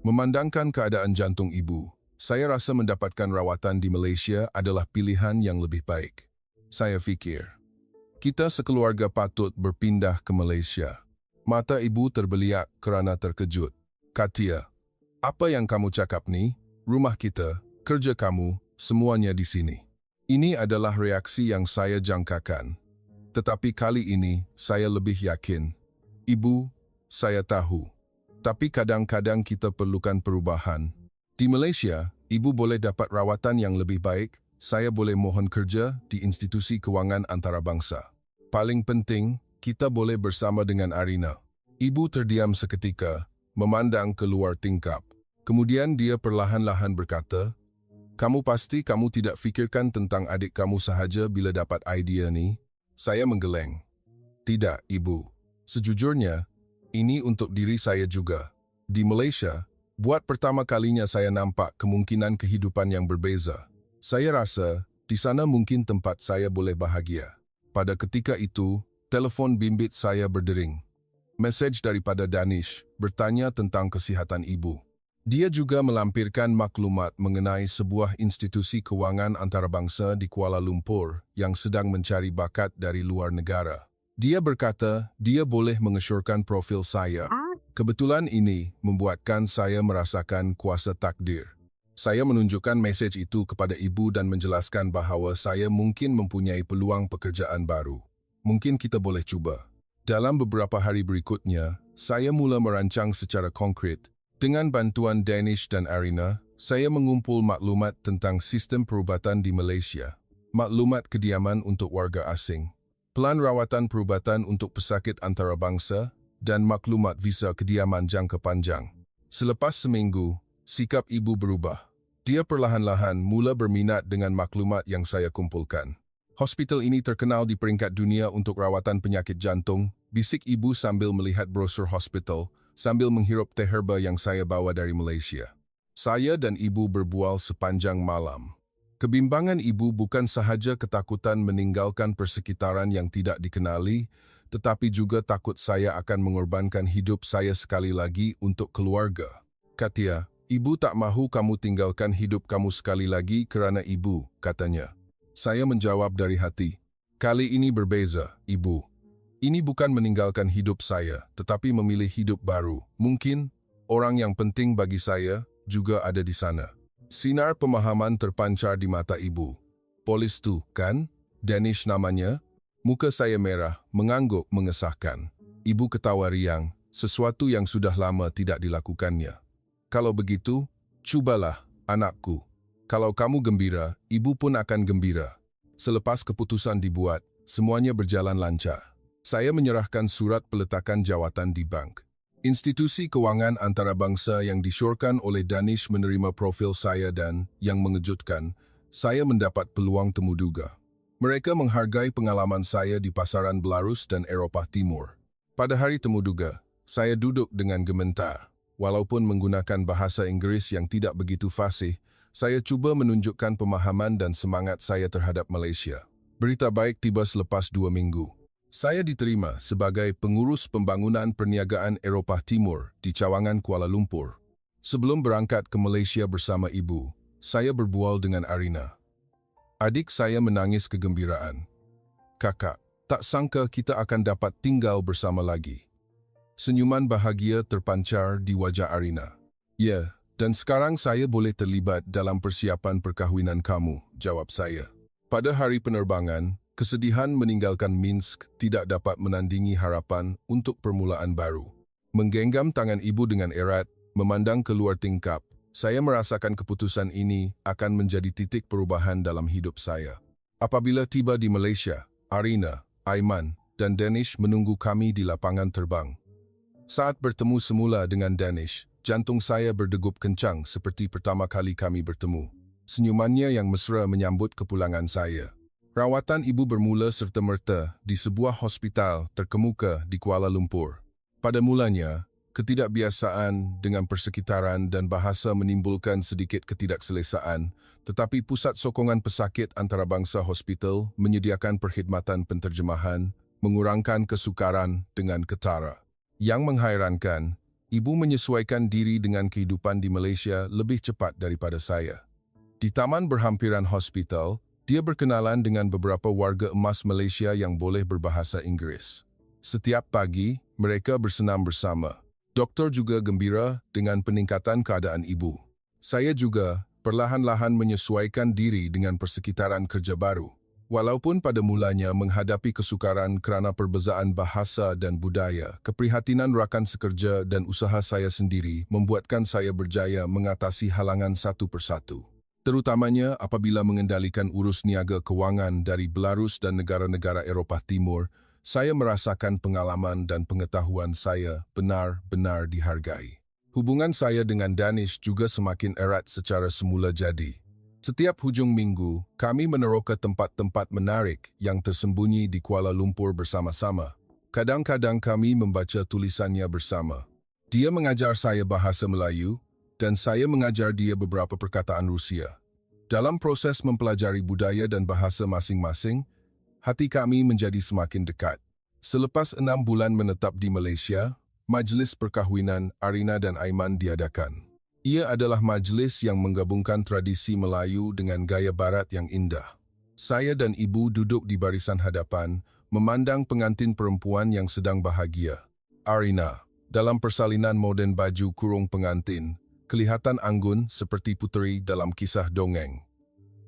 Memandangkan keadaan jantung ibu, saya rasa mendapatkan rawatan di Malaysia adalah pilihan yang lebih baik. Saya fikir, kita sekeluarga patut berpindah ke Malaysia. Mata ibu terbeliak kerana terkejut. "Katia, apa yang kamu cakap ni? Rumah kita, kerja kamu, semuanya di sini." Ini adalah reaksi yang saya jangkakan. Tetapi kali ini, saya lebih yakin. "Ibu, saya tahu. Tapi kadang-kadang kita perlukan perubahan. Di Malaysia, ibu boleh dapat rawatan yang lebih baik. Saya boleh mohon kerja di institusi kewangan antarabangsa. Paling penting, kita boleh bersama dengan Arina." Ibu terdiam seketika, memandang keluar tingkap. Kemudian dia perlahan-lahan berkata, "Kamu pasti kamu tidak fikirkan tentang adik kamu sahaja bila dapat idea ni?" Saya menggeleng. "Tidak, ibu. Sejujurnya, ini untuk diri saya juga. Di Malaysia, buat pertama kalinya saya nampak kemungkinan kehidupan yang berbeza. Saya rasa, di sana mungkin tempat saya boleh bahagia." Pada ketika itu, telefon bimbit saya berdering. Mesej daripada Danish bertanya tentang kesihatan ibu. Dia juga melampirkan maklumat mengenai sebuah institusi kewangan antarabangsa di Kuala Lumpur yang sedang mencari bakat dari luar negara. Dia berkata dia boleh mengesyorkan profil saya. Kebetulan ini membuatkan saya merasakan kuasa takdir. Saya menunjukkan mesej itu kepada ibu dan menjelaskan bahawa saya mungkin mempunyai peluang pekerjaan baru. Mungkin kita boleh cuba. Dalam beberapa hari berikutnya, saya mula merancang secara konkret. Dengan bantuan Danish dan Arina, saya mengumpul maklumat tentang sistem perubatan di Malaysia, maklumat kediaman untuk warga asing, plan rawatan perubatan untuk pesakit antarabangsa, dan maklumat visa kediaman jangka panjang. Selepas seminggu, sikap ibu berubah. Dia perlahan-lahan mula berminat dengan maklumat yang saya kumpulkan. Hospital ini terkenal di peringkat dunia untuk rawatan penyakit jantung, bisik ibu sambil melihat brosur hospital, sambil menghirup teh herba yang saya bawa dari Malaysia. Saya dan ibu berbual sepanjang malam. Kebimbangan ibu bukan sahaja ketakutan meninggalkan persekitaran yang tidak dikenali, tetapi juga takut saya akan mengorbankan hidup saya sekali lagi untuk keluarga. Katia, ibu tak mahu kamu tinggalkan hidup kamu sekali lagi kerana ibu, katanya. Saya menjawab dari hati, kali ini berbeza, ibu. Ini bukan meninggalkan hidup saya, tetapi memilih hidup baru. Mungkin, orang yang penting bagi saya juga ada di sana. Sinar pemahaman terpancar di mata ibu. Polis tu, kan? Danish namanya? Muka saya merah, mengangguk mengesahkan. Ibu ketawa riang, sesuatu yang sudah lama tidak dilakukannya. Kalau begitu, cubalah, anakku. Kalau kamu gembira, ibu pun akan gembira. Selepas keputusan dibuat, semuanya berjalan lancar. Saya menyerahkan surat peletakan jawatan di bank. Institusi kewangan antarabangsa yang disyorkan oleh Danish menerima profil saya dan, yang mengejutkan, saya mendapat peluang temuduga. Mereka menghargai pengalaman saya di pasaran Belarus dan Eropah Timur. Pada hari temuduga, saya duduk dengan gementar. Walaupun menggunakan bahasa Inggris yang tidak begitu fasih, saya cuba menunjukkan pemahaman dan semangat saya terhadap Malaysia. Berita baik tiba selepas 2 minggu. Saya diterima sebagai pengurus pembangunan perniagaan Eropah Timur di cawangan Kuala Lumpur. Sebelum berangkat ke Malaysia bersama ibu, saya berbual dengan Arina. Adik saya menangis kegembiraan. Kakak, tak sangka kita akan dapat tinggal bersama lagi. Senyuman bahagia terpancar di wajah Arina. Ya, dan sekarang saya boleh terlibat dalam persiapan perkahwinan kamu, jawab saya. Pada hari penerbangan, kesedihan meninggalkan Minsk tidak dapat menandingi harapan untuk permulaan baru. Menggenggam tangan ibu dengan erat, memandang keluar tingkap, saya merasakan keputusan ini akan menjadi titik perubahan dalam hidup saya. Apabila tiba di Malaysia, Arina, Aiman, dan Danish menunggu kami di lapangan terbang. Saat bertemu semula dengan Danish, jantung saya berdegup kencang seperti pertama kali kami bertemu. Senyumannya yang mesra menyambut kepulangan saya. Rawatan ibu bermula serta-merta di sebuah hospital terkemuka di Kuala Lumpur. Pada mulanya, ketidakbiasaan dengan persekitaran dan bahasa menimbulkan sedikit ketidakselesaan, tetapi Pusat Sokongan Pesakit Antarabangsa Hospital menyediakan perkhidmatan penterjemahan, mengurangkan kesukaran dengan ketara. Yang menghairankan, ibu menyesuaikan diri dengan kehidupan di Malaysia lebih cepat daripada saya. Di taman berhampiran hospital, dia berkenalan dengan beberapa warga emas Malaysia yang boleh berbahasa Inggeris. Setiap pagi, mereka bersenam bersama. Doktor juga gembira dengan peningkatan keadaan ibu. Saya juga perlahan-lahan menyesuaikan diri dengan persekitaran kerja baru. Walaupun pada mulanya menghadapi kesukaran kerana perbezaan bahasa dan budaya, keprihatinan rakan sekerja dan usaha saya sendiri membuatkan saya berjaya mengatasi halangan satu persatu. Terutamanya apabila mengendalikan urus niaga kewangan dari Belarus dan negara-negara Eropah Timur, saya merasakan pengalaman dan pengetahuan saya benar-benar dihargai. Hubungan saya dengan Danish juga semakin erat secara semula jadi. Setiap hujung minggu, kami meneroka tempat-tempat menarik yang tersembunyi di Kuala Lumpur bersama-sama. Kadang-kadang kami membaca tulisannya bersama. Dia mengajar saya bahasa Melayu, dan saya mengajar dia beberapa perkataan Rusia. Dalam proses mempelajari budaya dan bahasa masing-masing, hati kami menjadi semakin dekat. Selepas 6 bulan menetap di Malaysia, majlis perkahwinan Arina dan Aiman diadakan. Ia adalah majlis yang menggabungkan tradisi Melayu dengan gaya barat yang indah. Saya dan ibu duduk di barisan hadapan, memandang pengantin perempuan yang sedang bahagia. Arina, dalam persalinan moden baju kurung pengantin, kelihatan anggun seperti puteri dalam kisah dongeng.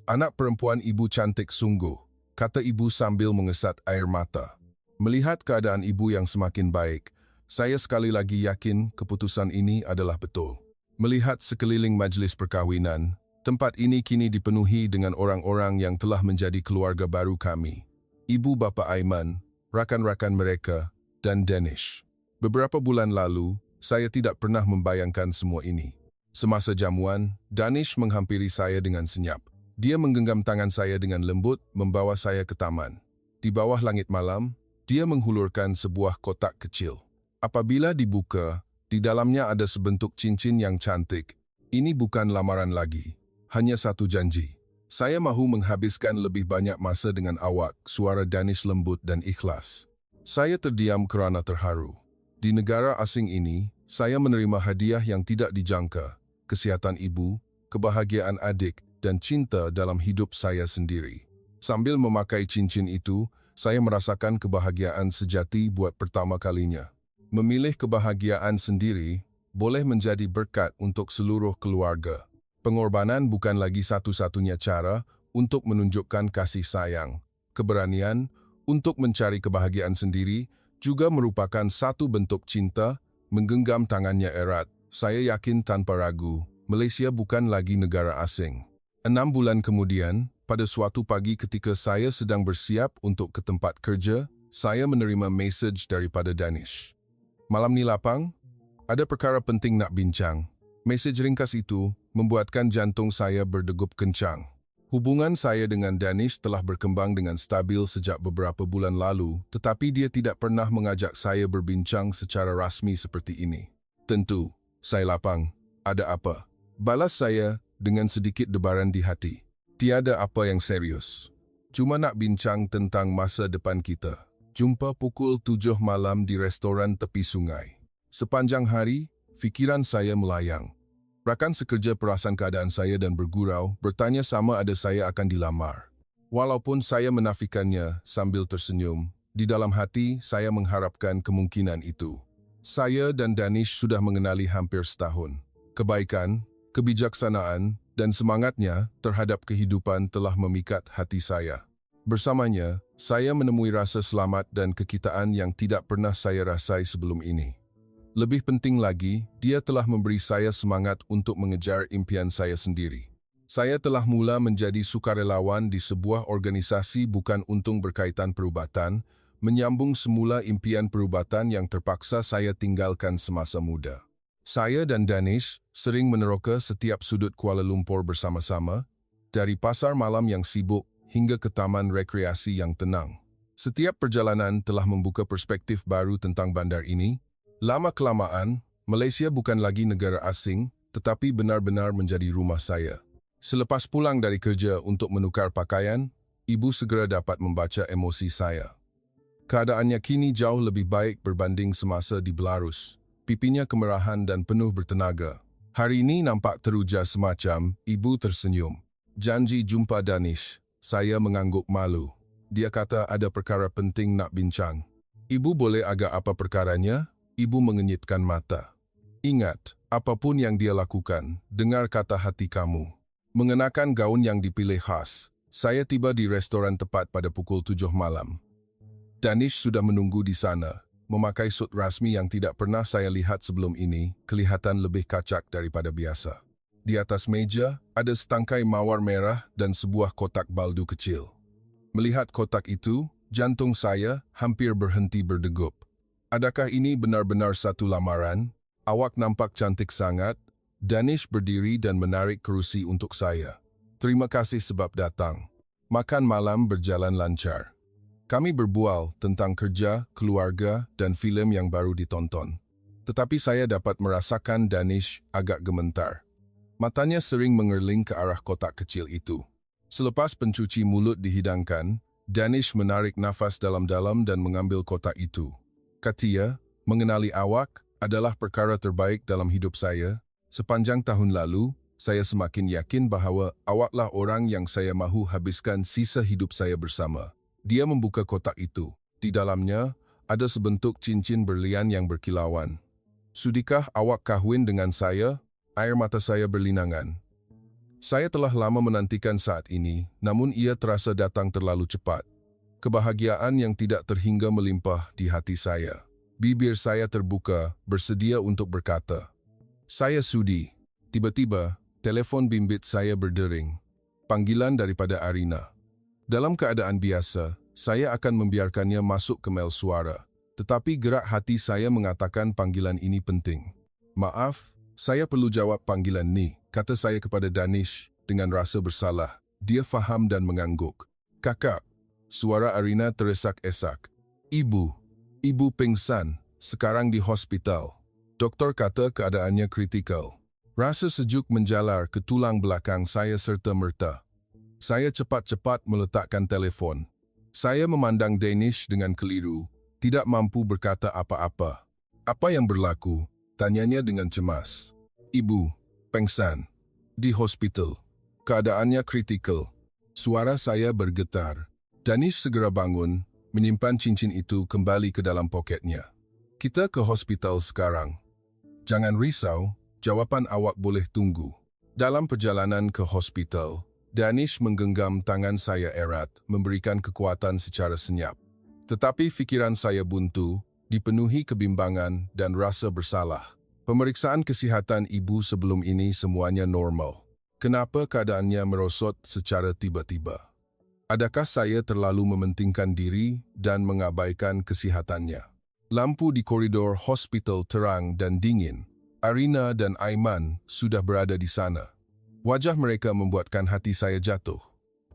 Anak perempuan ibu cantik sungguh, kata ibu sambil mengesat air mata. Melihat keadaan ibu yang semakin baik, saya sekali lagi yakin keputusan ini adalah betul. Melihat sekeliling majlis perkahwinan, tempat ini kini dipenuhi dengan orang-orang yang telah menjadi keluarga baru kami. Ibu bapa Aiman, rakan-rakan mereka, dan Danish. Beberapa bulan lalu, saya tidak pernah membayangkan semua ini. Semasa jamuan, Danish menghampiri saya dengan senyap. Dia menggenggam tangan saya dengan lembut, membawa saya ke taman. Di bawah langit malam, dia menghulurkan sebuah kotak kecil. Apabila dibuka, di dalamnya ada sebentuk cincin yang cantik. Ini bukan lamaran lagi, hanya satu janji. Saya mahu menghabiskan lebih banyak masa dengan awak, suara Danish lembut dan ikhlas. Saya terdiam kerana terharu. Di negara asing ini, saya menerima hadiah yang tidak dijangka, kesihatan ibu, kebahagiaan adik, dan cinta dalam hidup saya sendiri. Sambil memakai cincin itu, saya merasakan kebahagiaan sejati buat pertama kalinya. Memilih kebahagiaan sendiri boleh menjadi berkat untuk seluruh keluarga. Pengorbanan bukan lagi satu-satunya cara untuk menunjukkan kasih sayang. Keberanian untuk mencari kebahagiaan sendiri juga merupakan satu bentuk cinta. Menggenggam tangannya erat, saya yakin tanpa ragu, Malaysia bukan lagi negara asing. 6 bulan kemudian, pada suatu pagi ketika saya sedang bersiap untuk ke tempat kerja, saya menerima mesej daripada Danish. Malam ni lapang, ada perkara penting nak bincang. Mesej ringkas itu membuatkan jantung saya berdegup kencang. Hubungan saya dengan Danish telah berkembang dengan stabil sejak beberapa bulan lalu, tetapi dia tidak pernah mengajak saya berbincang secara rasmi seperti ini. Tentu, saya lapang. Ada apa? Balas saya dengan sedikit debaran di hati. Tiada apa yang serius. Cuma nak bincang tentang masa depan kita. Jumpa pukul 7 malam di restoran tepi sungai. Sepanjang hari, fikiran saya melayang. Rakan sekerja perasan keadaan saya dan bergurau, bertanya sama ada saya akan dilamar. Walaupun saya menafikannya sambil tersenyum, di dalam hati saya mengharapkan kemungkinan itu. Saya dan Danish sudah mengenali hampir setahun. Kebaikan, kebijaksanaan, dan semangatnya terhadap kehidupan telah memikat hati saya. Bersamanya, saya menemui rasa selamat dan kekitaan yang tidak pernah saya rasai sebelum ini. Lebih penting lagi, dia telah memberi saya semangat untuk mengejar impian saya sendiri. Saya telah mula menjadi sukarelawan di sebuah organisasi bukan untung berkaitan perubatan, menyambung semula impian perubatan yang terpaksa saya tinggalkan semasa muda. Saya dan Danish sering meneroka setiap sudut Kuala Lumpur bersama-sama, dari pasar malam yang sibuk hingga ke taman rekreasi yang tenang. Setiap perjalanan telah membuka perspektif baru tentang bandar ini. Lama-kelamaan, Malaysia bukan lagi negara asing, tetapi benar-benar menjadi rumah saya. Selepas pulang dari kerja untuk menukar pakaian, ibu segera dapat membaca emosi saya. Keadaannya kini jauh lebih baik berbanding semasa di Belarus. Pipinya kemerahan dan penuh bertenaga. Hari ini nampak teruja semacam, ibu tersenyum. Janji jumpa Danish. Saya mengangguk malu. Dia kata ada perkara penting nak bincang. Ibu boleh agak apa perkaranya? Ibu mengenyitkan mata. Ingat, apapun yang dia lakukan, dengar kata hati kamu. Mengenakan gaun yang dipilih khas, saya tiba di restoran tepat pada pukul 7 malam. Danish sudah menunggu di sana, memakai sut rasmi yang tidak pernah saya lihat sebelum ini, kelihatan lebih kacak daripada biasa. Di atas meja, ada setangkai mawar merah dan sebuah kotak baldu kecil. Melihat kotak itu, jantung saya hampir berhenti berdegup. Adakah ini benar-benar satu lamaran? Awak nampak cantik sangat. Danish berdiri dan menarik kerusi untuk saya. Terima kasih sebab datang. Makan malam berjalan lancar. Kami berbual tentang kerja, keluarga, dan filem yang baru ditonton. Tetapi saya dapat merasakan Danish agak gementar. Matanya sering mengerling ke arah kotak kecil itu. Selepas pencuci mulut dihidangkan, Danish menarik nafas dalam-dalam dan mengambil kotak itu. Katia, mengenali awak adalah perkara terbaik dalam hidup saya. Sepanjang tahun lalu, saya semakin yakin bahawa awaklah orang yang saya mahu habiskan sisa hidup saya bersama. Dia membuka kotak itu. Di dalamnya, ada sebentuk cincin berlian yang berkilauan. Sudikah awak kahwin dengan saya? Air mata saya berlinangan. Saya telah lama menantikan saat ini, namun ia terasa datang terlalu cepat. Kebahagiaan yang tidak terhingga melimpah di hati saya. Bibir saya terbuka, bersedia untuk berkata, "Saya sudi." Tiba-tiba, telefon bimbit saya berdering. Panggilan daripada Arina. Dalam keadaan biasa, saya akan membiarkannya masuk ke mel suara. Tetapi gerak hati saya mengatakan panggilan ini penting. "Maaf, saya perlu jawab panggilan ni," kata saya kepada Danish dengan rasa bersalah. Dia faham dan mengangguk. "Kakak," suara Arina teresak-esak. Ibu pingsan, sekarang di hospital. Doktor kata keadaannya kritikal." Rasa sejuk menjalar ke tulang belakang saya serta-merta. Saya cepat-cepat meletakkan telefon. Saya memandang Danish dengan keliru, tidak mampu berkata apa-apa. "Apa yang berlaku?" tanyanya dengan cemas. "Ibu pingsan di hospital. Keadaannya kritikal." Suara saya bergetar. Danish segera bangun, menyimpan cincin itu kembali ke dalam poketnya. "Kita ke hospital sekarang." "Jangan risau, jawapan awak boleh tunggu." Dalam perjalanan ke hospital, Danish menggenggam tangan saya erat, memberikan kekuatan secara senyap. Tetapi fikiran saya buntu, dipenuhi kebimbangan dan rasa bersalah. Pemeriksaan kesihatan ibu sebelum ini semuanya normal. Kenapa keadaannya merosot secara tiba-tiba? Adakah saya terlalu mementingkan diri dan mengabaikan kesihatannya? Lampu di koridor hospital terang dan dingin. Arina dan Aiman sudah berada di sana. Wajah mereka membuatkan hati saya jatuh.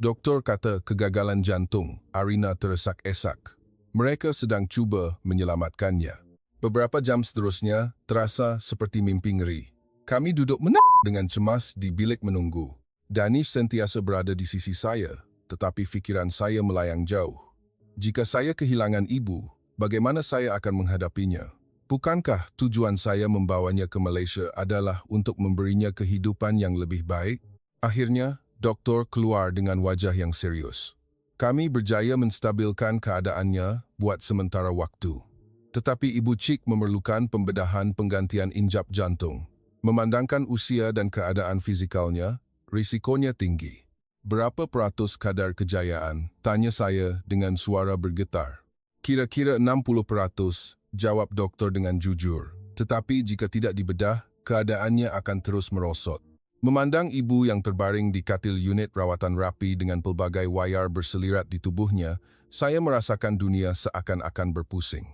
Doktor kata kegagalan jantung. Arina teresak-esak. Mereka sedang cuba menyelamatkannya. Beberapa jam seterusnya terasa seperti mimpi ngeri. Kami duduk dengan cemas di bilik menunggu. Danish sentiasa berada di sisi saya, tetapi pikiran saya melayang jauh. Jika saya kehilangan ibu, bagaimana saya akan menghadapinya? Bukankah tujuan saya membawanya ke Malaysia adalah untuk memberinya kehidupan yang lebih baik? Akhirnya, doktor keluar dengan wajah yang serius. Kami berjaya menstabilkan keadaannya buat sementara waktu. Tetapi Ibu Cik memerlukan pembedahan penggantian injap jantung. Memandangkan usia dan keadaan fizikalnya, risikonya tinggi. "Berapa peratus kadar kejayaan?" tanya saya dengan suara bergetar. "Kira-kira 60%, jawab doktor dengan jujur. "Tetapi jika tidak dibedah, keadaannya akan terus merosot." Memandang ibu yang terbaring di katil unit rawatan rapi dengan pelbagai wayar berselirat di tubuhnya, saya merasakan dunia seakan-akan berpusing.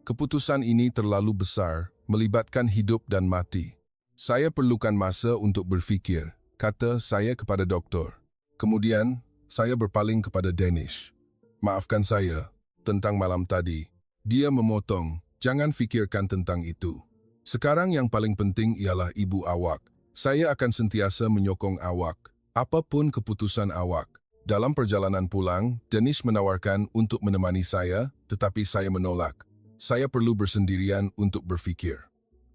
Keputusan ini terlalu besar, melibatkan hidup dan mati. "Saya perlukan masa untuk berfikir," kata saya kepada doktor. Kemudian, saya berpaling kepada Danish. "Maafkan saya, tentang malam tadi." Dia memotong, "Jangan fikirkan tentang itu. Sekarang yang paling penting ialah ibu awak. Saya akan sentiasa menyokong awak, apapun keputusan awak." Dalam perjalanan pulang, Danish menawarkan untuk menemani saya, tetapi saya menolak. Saya perlu bersendirian untuk berfikir.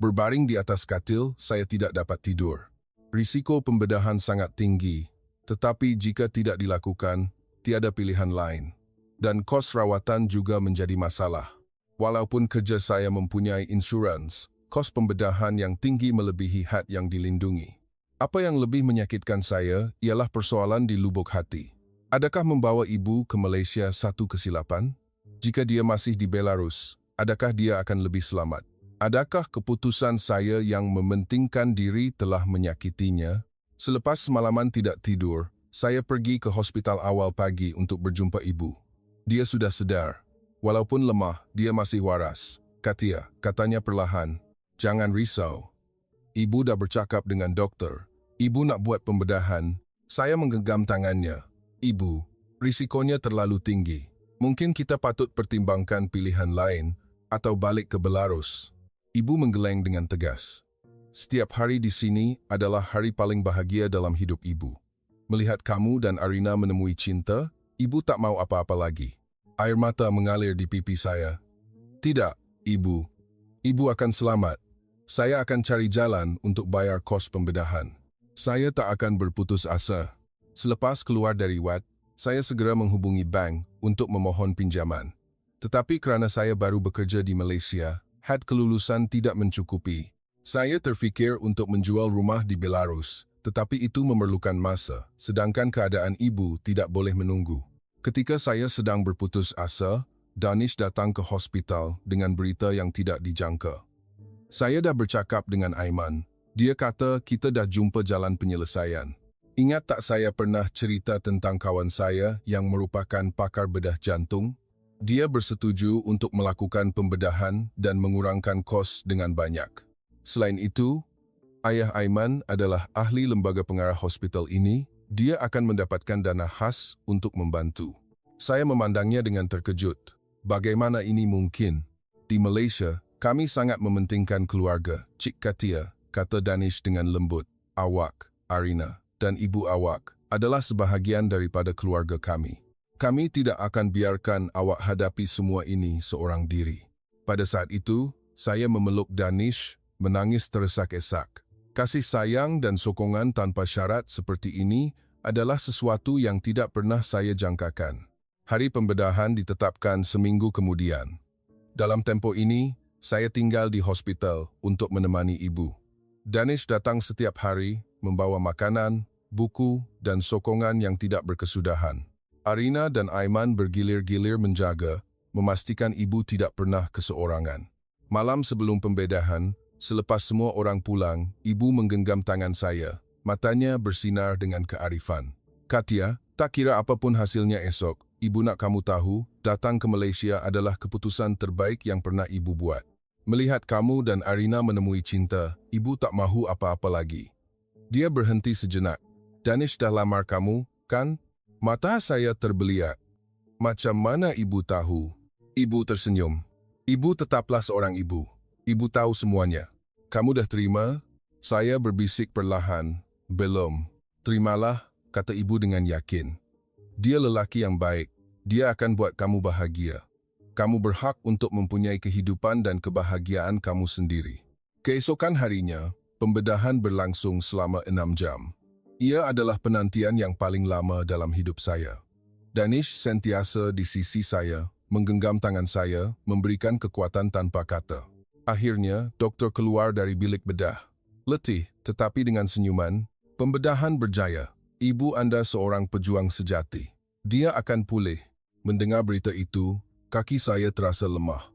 Berbaring di atas katil, saya tidak dapat tidur. Risiko pembedahan sangat tinggi, tetapi jika tidak dilakukan, tiada pilihan lain. Dan kos rawatan juga menjadi masalah. Walaupun kerja saya mempunyai insurans, kos pembedahan yang tinggi melebihi had yang dilindungi. Apa yang lebih menyakitkan saya ialah persoalan di lubuk hati. Adakah membawa ibu ke Malaysia satu kesilapan? Jika dia masih di Belarus, adakah dia akan lebih selamat? Adakah keputusan saya yang mementingkan diri telah menyakitinya? Selepas semalaman tidak tidur, saya pergi ke hospital awal pagi untuk berjumpa ibu. Dia sudah sedar. Walaupun lemah, dia masih waras. "Katia," katanya perlahan, "jangan risau. Ibu dah bercakap dengan doktor. Ibu nak buat pembedahan." Saya menggenggam tangannya. "Ibu, risikonya terlalu tinggi. Mungkin kita patut pertimbangkan pilihan lain atau balik ke Belarus." Ibu menggeleng dengan tegas. "Setiap hari di sini adalah hari paling bahagia dalam hidup ibu. Melihat kamu dan Arina menemui cinta, ibu tak mau apa-apa lagi." Air mata mengalir di pipi saya. "Tidak, Ibu. Ibu akan selamat. Saya akan cari jalan untuk bayar kos pembedahan. Saya tak akan berputus asa." Selepas keluar dari wad, saya segera menghubungi bank untuk memohon pinjaman. Tetapi kerana saya baru bekerja di Malaysia, had kelulusan tidak mencukupi. Saya terfikir untuk menjual rumah di Belarus, tetapi itu memerlukan masa, sedangkan keadaan ibu tidak boleh menunggu. Ketika saya sedang berputus asa, Danish datang ke hospital dengan berita yang tidak dijangka. Saya dah bercakap dengan Aiman. Dia kata kita dah jumpa jalan penyelesaian. Ingat tak saya pernah cerita tentang kawan saya yang merupakan pakar bedah jantung? Dia bersetuju untuk melakukan pembedahan dan mengurangkan kos dengan banyak. Selain itu, ayah Aiman adalah ahli lembaga pengarah hospital ini Dia akan mendapatkan dana khas untuk membantu. Saya memandangnya dengan terkejut. Bagaimana ini mungkin? Di Malaysia, kami sangat mementingkan keluarga, Cik Katia, kata Danish dengan lembut. Awak, Arina, dan ibu awak adalah sebahagian daripada keluarga kami. Kami tidak akan biarkan awak hadapi semua ini seorang diri. Pada saat itu, saya memeluk Danish, menangis tersesak-esak. Kasih sayang dan sokongan tanpa syarat seperti ini adalah sesuatu yang tidak pernah saya jangkakan. Hari pembedahan ditetapkan seminggu kemudian. Dalam tempo ini, saya tinggal di hospital untuk menemani ibu. Danish datang setiap hari, membawa makanan, buku, dan sokongan yang tidak berkesudahan. Arina dan Aiman bergilir-gilir menjaga, memastikan ibu tidak pernah keseorangan. Malam sebelum pembedahan, selepas semua orang pulang, ibu menggenggam tangan saya. Matanya bersinar dengan kearifan. Katia, tak kira apapun hasilnya esok, ibu nak kamu tahu, datang ke Malaysia adalah keputusan terbaik yang pernah ibu buat. Melihat kamu dan Arina menemui cinta, ibu tak mahu apa-apa lagi. Dia berhenti sejenak. Danish dah lamar kamu, kan? Mata saya terbeliak. Macam mana ibu tahu? Ibu tersenyum. Ibu tetaplah seorang ibu. Ibu tahu semuanya. Kamu dah terima? Saya berbisik perlahan. Belum. Terimalah, kata ibu dengan yakin. Dia lelaki yang baik. Dia akan buat kamu bahagia. Kamu berhak untuk mempunyai kehidupan dan kebahagiaan kamu sendiri. Keesokan harinya, pembedahan berlangsung selama 6 jam. Ia adalah penantian yang paling lama dalam hidup saya. Danish sentiasa di sisi saya, menggenggam tangan saya, memberikan kekuatan tanpa kata. Akhirnya, doktor keluar dari bilik bedah. Letih, tetapi dengan senyuman, pembedahan berjaya. Ibu Anda seorang pejuang sejati. Dia akan pulih. Mendengar berita itu, kaki saya terasa lemah.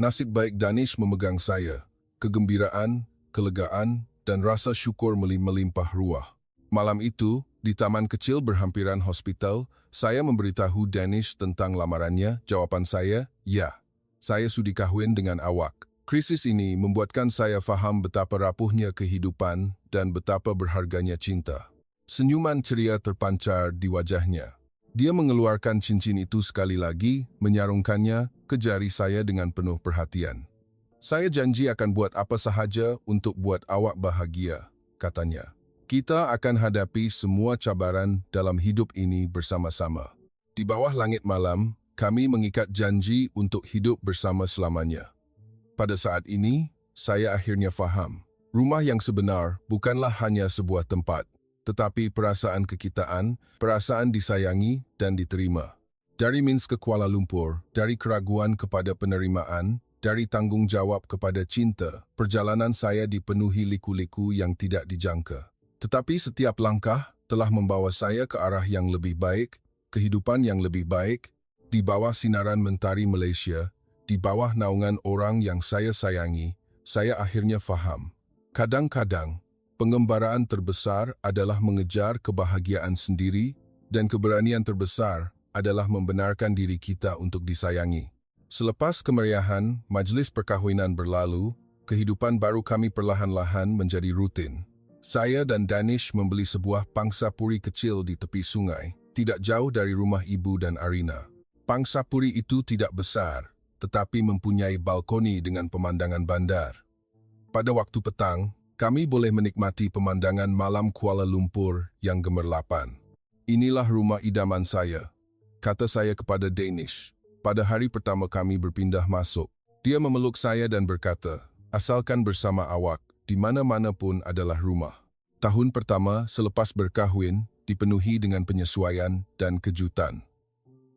Nasib baik Danish memegang saya. Kegembiraan, kelegaan, dan rasa syukur melimpah ruah. Malam itu, di taman kecil berhampiran hospital, saya memberitahu Danish tentang lamarannya. Jawaban saya, ya. Saya sudi kahwin dengan awak. Krisis ini membuatkan saya faham betapa rapuhnya kehidupan dan betapa berharganya cinta. Senyuman ceria terpancar di wajahnya. Dia mengeluarkan cincin itu sekali lagi, menyarungkannya ke jari saya dengan penuh perhatian. Saya janji akan buat apa sahaja untuk buat awak bahagia, katanya. Kita akan hadapi semua cabaran dalam hidup ini bersama-sama. Di bawah langit malam, kami mengikat janji untuk hidup bersama selamanya. Pada saat ini, saya akhirnya faham. Rumah yang sebenar bukanlah hanya sebuah tempat, tetapi perasaan kekitaan, perasaan disayangi dan diterima. Dari Minsk ke Kuala Lumpur, dari keraguan kepada penerimaan, dari tanggung jawab kepada cinta, perjalanan saya dipenuhi liku-liku yang tidak dijangka. Tetapi setiap langkah telah membawa saya ke arah yang lebih baik, kehidupan yang lebih baik, di bawah sinaran mentari Malaysia, di bawah naungan orang yang saya sayangi, saya akhirnya faham. Kadang-kadang, pengembaraan terbesar adalah mengejar kebahagiaan sendiri, dan keberanian terbesar adalah membenarkan diri kita untuk disayangi. Selepas kemeriahan, majlis perkahwinan berlalu, kehidupan baru kami perlahan-lahan menjadi rutin. Saya dan Danish membeli sebuah pangsapuri kecil di tepi sungai, tidak jauh dari rumah ibu dan Arina. Pangsapuri itu tidak besar, tetapi mempunyai balkoni dengan pemandangan bandar. Pada waktu petang, kami boleh menikmati pemandangan malam Kuala Lumpur yang gemerlapan. Inilah rumah idaman saya, kata saya kepada Danish. Pada hari pertama kami berpindah masuk, dia memeluk saya dan berkata, asalkan bersama awak, di mana-mana pun adalah rumah. Tahun pertama selepas berkahwin dipenuhi dengan penyesuaian dan kejutan.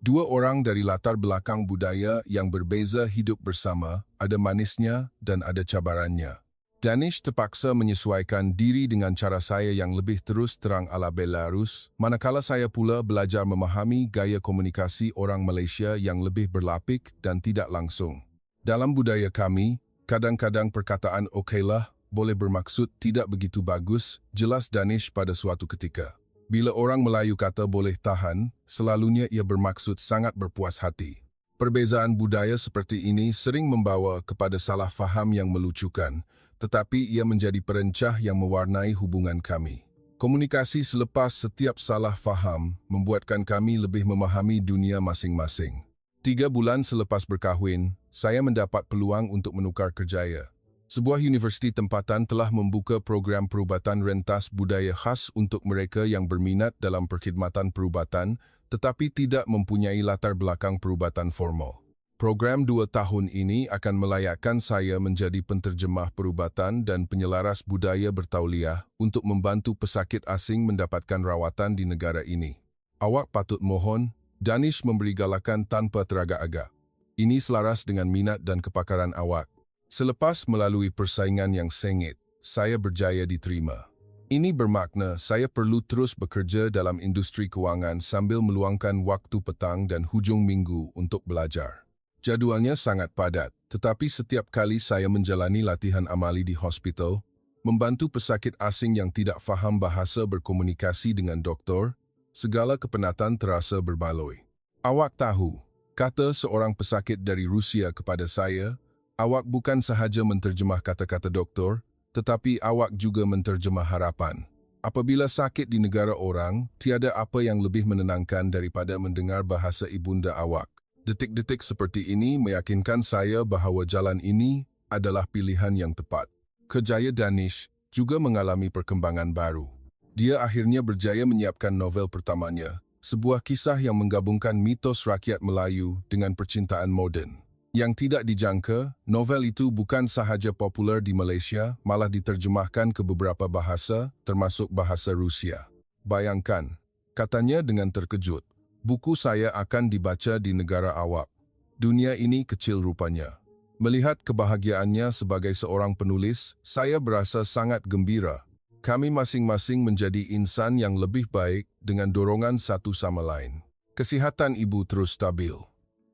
Dua orang dari latar belakang budaya yang berbeza hidup bersama, ada manisnya dan ada cabarannya. Danish terpaksa menyesuaikan diri dengan cara saya yang lebih terus terang ala Belarus, manakala saya pula belajar memahami gaya komunikasi orang Malaysia yang lebih berlapik dan tidak langsung. Dalam budaya kami, kadang-kadang perkataan okeylah boleh bermaksud tidak begitu bagus, jelas Danish pada suatu ketika. Bila orang Melayu kata boleh tahan, selalunya ia bermaksud sangat berpuas hati. Perbezaan budaya seperti ini sering membawa kepada salah faham yang melucukan, tetapi ia menjadi perencah yang mewarnai hubungan kami. Komunikasi selepas setiap salah faham membuatkan kami lebih memahami dunia masing-masing. 3 bulan selepas berkahwin, saya mendapat peluang untuk menukar kerjaya. Sebuah universiti tempatan telah membuka program perubatan rentas budaya khas untuk mereka yang berminat dalam perkhidmatan perubatan tetapi tidak mempunyai latar belakang perubatan formal. Program 2 tahun ini akan melayakkan saya menjadi penterjemah perubatan dan penyelaras budaya bertauliah untuk membantu pesakit asing mendapatkan rawatan di negara ini. Awak patut mohon, Danish memberi galakan tanpa teragak-agak. Ini selaras dengan minat dan kepakaran awak. Selepas melalui persaingan yang sengit, saya berjaya diterima. Ini bermakna saya perlu terus bekerja dalam industri kewangan sambil meluangkan waktu petang dan hujung minggu untuk belajar. Jadualnya sangat padat, tetapi setiap kali saya menjalani latihan amali di hospital, membantu pesakit asing yang tidak faham bahasa berkomunikasi dengan doktor, segala kepenatan terasa berbaloi. Awak tahu, kata seorang pesakit dari Rusia kepada saya, awak bukan sahaja menterjemah kata-kata doktor, tetapi awak juga menterjemah harapan. Apabila sakit di negara orang, tiada apa yang lebih menenangkan daripada mendengar bahasa ibunda awak. Detik-detik seperti ini meyakinkan saya bahawa jalan ini adalah pilihan yang tepat. Kerjaya Danish juga mengalami perkembangan baru. Dia akhirnya berjaya menyiapkan novel pertamanya, sebuah kisah yang menggabungkan mitos rakyat Melayu dengan percintaan moden. Yang tidak dijangka, novel itu bukan sahaja popular di Malaysia, malah diterjemahkan ke beberapa bahasa, termasuk bahasa Rusia. Bayangkan, katanya dengan terkejut, buku saya akan dibaca di negara awak. Dunia ini kecil rupanya. Melihat kebahagiaannya sebagai seorang penulis, saya berasa sangat gembira. Kami masing-masing menjadi insan yang lebih baik dengan dorongan satu sama lain. Kesihatan ibu terus stabil.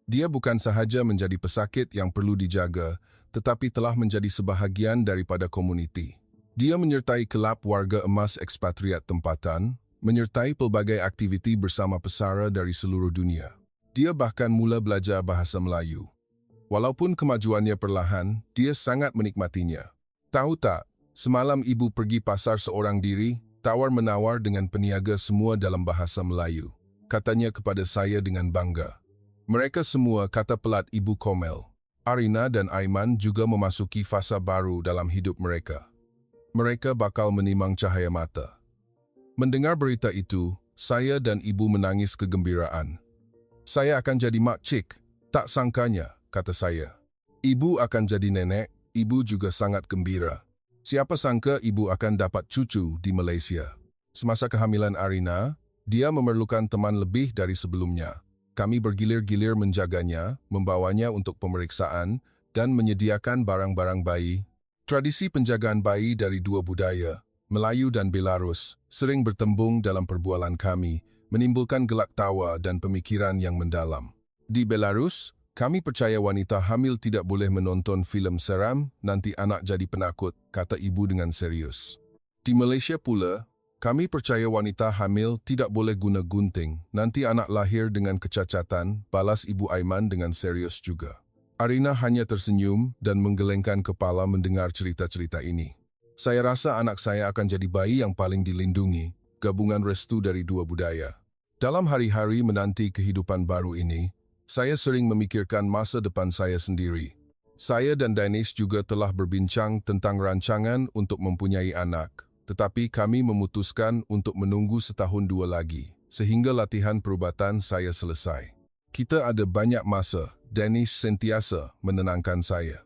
Dia bukan sahaja menjadi pesakit yang perlu dijaga, tetapi telah menjadi sebahagian daripada komuniti. Dia menyertai kelab warga emas ekspatriat tempatan, menyertai pelbagai aktiviti bersama pesara dari seluruh dunia. Dia bahkan mula belajar bahasa Melayu. Walaupun kemajuannya perlahan, dia sangat menikmatinya. Tahu tak, semalam ibu pergi pasar seorang diri, tawar-menawar dengan peniaga semua dalam bahasa Melayu. Katanya kepada saya dengan bangga. Mereka semua kata pelat ibu Komel. Arina dan Aiman juga memasuki fasa baru dalam hidup mereka. Mereka bakal menimang cahaya mata. Mendengar berita itu, saya dan ibu menangis kegembiraan. Saya akan jadi makcik, tak sangkanya, kata saya. Ibu akan jadi nenek, ibu juga sangat gembira. Siapa sangka ibu akan dapat cucu di Malaysia. Semasa kehamilan Arina, dia memerlukan teman lebih dari sebelumnya. Kami bergilir-gilir menjaganya, membawanya untuk pemeriksaan, dan menyediakan barang-barang bayi. Tradisi penjagaan bayi dari dua budaya, Melayu dan Belarus, sering bertembung dalam perbualan kami, menimbulkan gelak tawa dan pemikiran yang mendalam. Di Belarus, kami percaya wanita hamil tidak boleh menonton filem seram, nanti anak jadi penakut, kata ibu dengan serius. Di Malaysia pula, kami percaya wanita hamil tidak boleh guna gunting, nanti anak lahir dengan kecacatan, balas ibu Aiman dengan serius juga. Arina hanya tersenyum dan menggelengkan kepala mendengar cerita-cerita ini. Saya rasa anak saya akan jadi bayi yang paling dilindungi, gabungan restu dari dua budaya. Dalam hari-hari menanti kehidupan baru ini, saya sering memikirkan masa depan saya sendiri. Saya dan Danish juga telah berbincang tentang rancangan untuk mempunyai anak, tetapi kami memutuskan untuk menunggu setahun 2 lagi, sehingga latihan perubatan saya selesai. Kita ada banyak masa, Danish sentiasa menenangkan saya.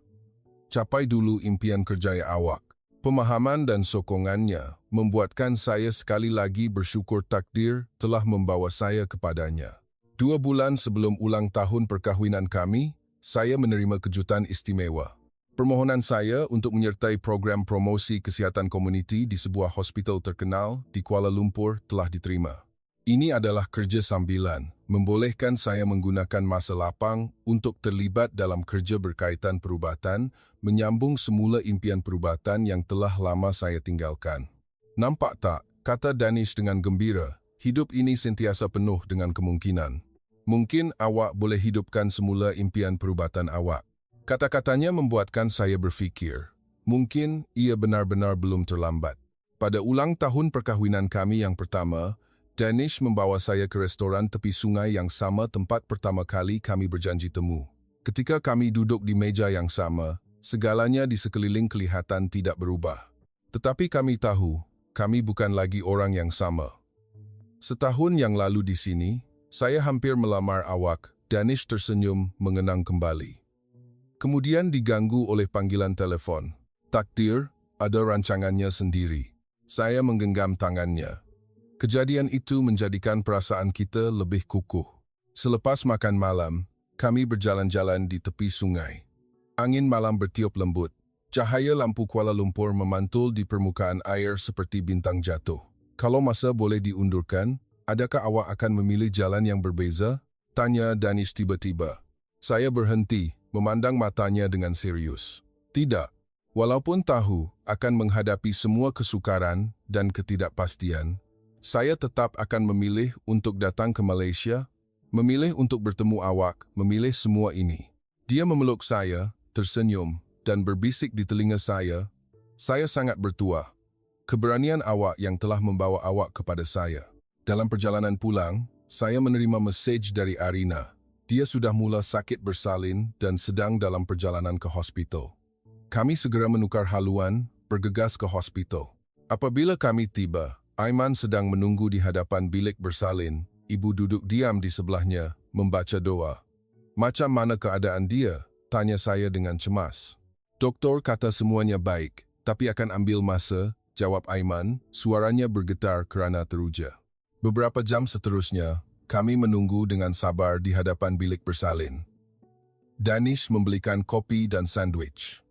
Capai dulu impian kerjaya awak. Pemahaman dan sokongannya membuatkan saya sekali lagi bersyukur takdir telah membawa saya kepadanya. 2 bulan sebelum ulang tahun perkahwinan kami, saya menerima kejutan istimewa. Permohonan saya untuk menyertai program promosi kesihatan komuniti di sebuah hospital terkenal di Kuala Lumpur telah diterima. Ini adalah kerja sambilan, membolehkan saya menggunakan masa lapang untuk terlibat dalam kerja berkaitan perubatan, menyambung semula impian perubatan yang telah lama saya tinggalkan. Nampak tak, kata Danish dengan gembira, hidup ini sentiasa penuh dengan kemungkinan. Mungkin awak boleh hidupkan semula impian perubatan awak. Kata-katanya membuatkan saya berfikir, mungkin ia benar-benar belum terlambat. Pada ulang tahun perkahwinan kami yang pertama, Danish membawa saya ke restoran tepi sungai yang sama tempat pertama kali kami berjanji temu. Ketika kami duduk di meja yang sama, segalanya di sekeliling kelihatan tidak berubah. Tetapi kami tahu, kami bukan lagi orang yang sama. Setahun yang lalu di sini, saya hampir melamar awak. Danish tersenyum mengenang kembali. Kemudian diganggu oleh panggilan telepon. Takdir, ada rancangannya sendiri. Saya menggenggam tangannya. Kejadian itu menjadikan perasaan kita lebih kukuh. Selepas makan malam, kami berjalan-jalan di tepi sungai. Angin malam bertiup lembut. Cahaya lampu Kuala Lumpur memantul di permukaan air seperti bintang jatuh. Kalau masa boleh diundurkan, adakah awak akan memilih jalan yang berbeza? Tanya Danish tiba-tiba. Saya berhenti, memandang matanya dengan serius. Tidak. Walaupun tahu akan menghadapi semua kesukaran dan ketidakpastian, saya tetap akan memilih untuk datang ke Malaysia, memilih untuk bertemu awak, memilih semua ini. Dia memeluk saya, tersenyum, dan berbisik di telinga saya sangat bertuah. Keberanian awak yang telah membawa awak kepada saya. Dalam perjalanan pulang, saya menerima mesej dari Arina. Dia sudah mula sakit bersalin dan sedang dalam perjalanan ke hospital. Kami segera menukar haluan, bergegas ke hospital. Apabila kami tiba, Aiman sedang menunggu di hadapan bilik bersalin. Ibu duduk diam di sebelahnya, membaca doa. Macam mana keadaan dia? Tanya saya dengan cemas. Doktor kata semuanya baik, tapi akan ambil masa, jawab Aiman, suaranya bergetar kerana teruja. Beberapa jam seterusnya, kami menunggu dengan sabar di hadapan bilik bersalin. Danish membelikan kopi dan sandwich.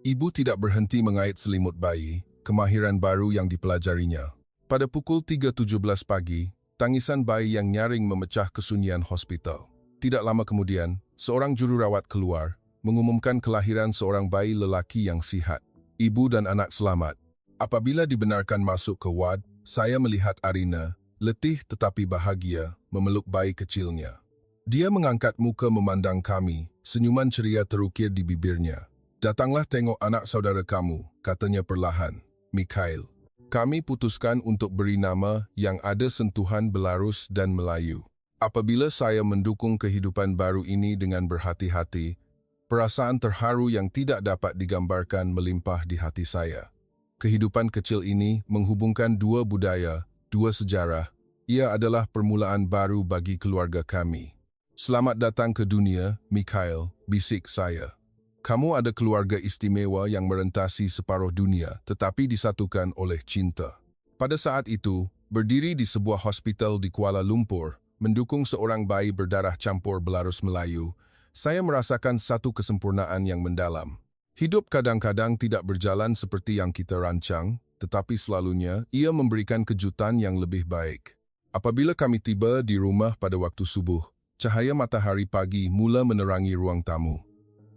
Ibu tidak berhenti mengait selimut bayi, kemahiran baru yang dipelajarinya. Pada pukul 3.17 pagi, tangisan bayi yang nyaring memecah kesunyian hospital. Tidak lama kemudian, seorang jururawat keluar, mengumumkan kelahiran seorang bayi lelaki yang sihat. Ibu dan anak selamat. Apabila dibenarkan masuk ke ward, saya melihat Arina, letih tetapi bahagia, memeluk bayi kecilnya. Dia mengangkat muka memandang kami, senyuman ceria terukir di bibirnya. Datanglah tengok anak saudara kamu, katanya perlahan. Mikhail. Kami putuskan untuk beri nama yang ada sentuhan Belarus dan Melayu. Apabila saya mendukung kehidupan baru ini dengan berhati-hati, perasaan terharu yang tidak dapat digambarkan melimpah di hati saya. Kehidupan kecil ini menghubungkan dua budaya, dua sejarah. Ia adalah permulaan baru bagi keluarga kami. Selamat datang ke dunia, Mikhail, bisik saya. Kamu ada keluarga istimewa yang merentasi separuh dunia, tetapi disatukan oleh cinta. Pada saat itu, berdiri di sebuah hospital di Kuala Lumpur, mendukung seorang bayi berdarah campur Belarus Melayu, saya merasakan satu kesempurnaan yang mendalam. Hidup kadang-kadang tidak berjalan seperti yang kita rancang, tetapi selalunya ia memberikan kejutan yang lebih baik. Apabila kami tiba di rumah pada waktu subuh, cahaya matahari pagi mula menerangi ruang tamu.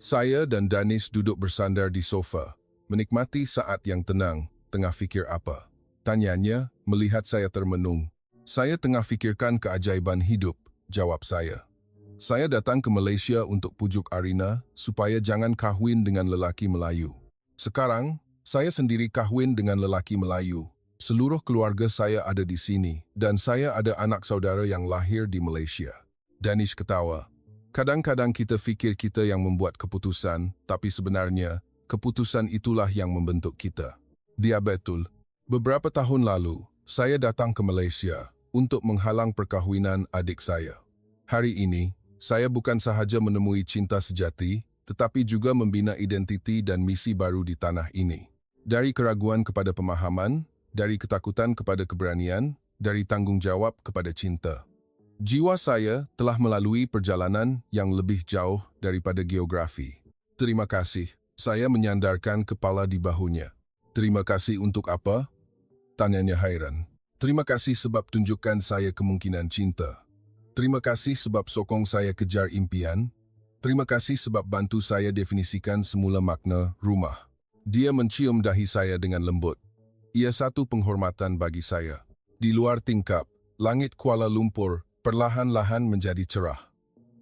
Saya dan Danish duduk bersandar di sofa, menikmati saat yang tenang, tengah fikir apa. Tanyanya, melihat saya termenung. Saya tengah fikirkan keajaiban hidup, jawab saya. Saya datang ke Malaysia untuk pujuk Arina supaya jangan kahwin dengan lelaki Melayu. Sekarang, saya sendiri kahwin dengan lelaki Melayu. Seluruh keluarga saya ada di sini dan saya ada anak saudara yang lahir di Malaysia. Danish ketawa. Kadang-kadang kita fikir kita yang membuat keputusan, tapi sebenarnya, keputusan itulah yang membentuk kita. Dia betul. Beberapa tahun lalu, saya datang ke Malaysia untuk menghalang perkahwinan adik saya. Hari ini, saya bukan sahaja menemui cinta sejati, tetapi juga membina identiti dan misi baru di tanah ini. Dari keraguan kepada pemahaman, dari ketakutan kepada keberanian, dari tanggung jawab kepada cinta. Jiwa saya telah melalui perjalanan yang lebih jauh daripada geografi. Terima kasih. Saya menyandarkan kepala di bahunya. Terima kasih untuk apa? Tanyanya hairan. Terima kasih sebab tunjukkan saya kemungkinan cinta. Terima kasih sebab sokong saya kejar impian. Terima kasih sebab bantu saya definisikan semula makna rumah. Dia mencium dahi saya dengan lembut. Ia satu penghormatan bagi saya. Di luar tingkap, langit Kuala Lumpur perlahan-lahan menjadi cerah.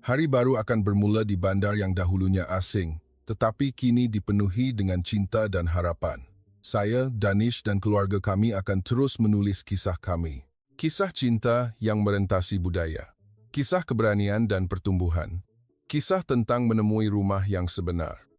Hari baru akan bermula di bandar yang dahulunya asing, tetapi kini dipenuhi dengan cinta dan harapan. Saya, Danish dan keluarga kami akan terus menulis kisah kami. Kisah cinta yang merentasi budaya. Kisah keberanian dan pertumbuhan. Kisah tentang menemui rumah yang sebenar.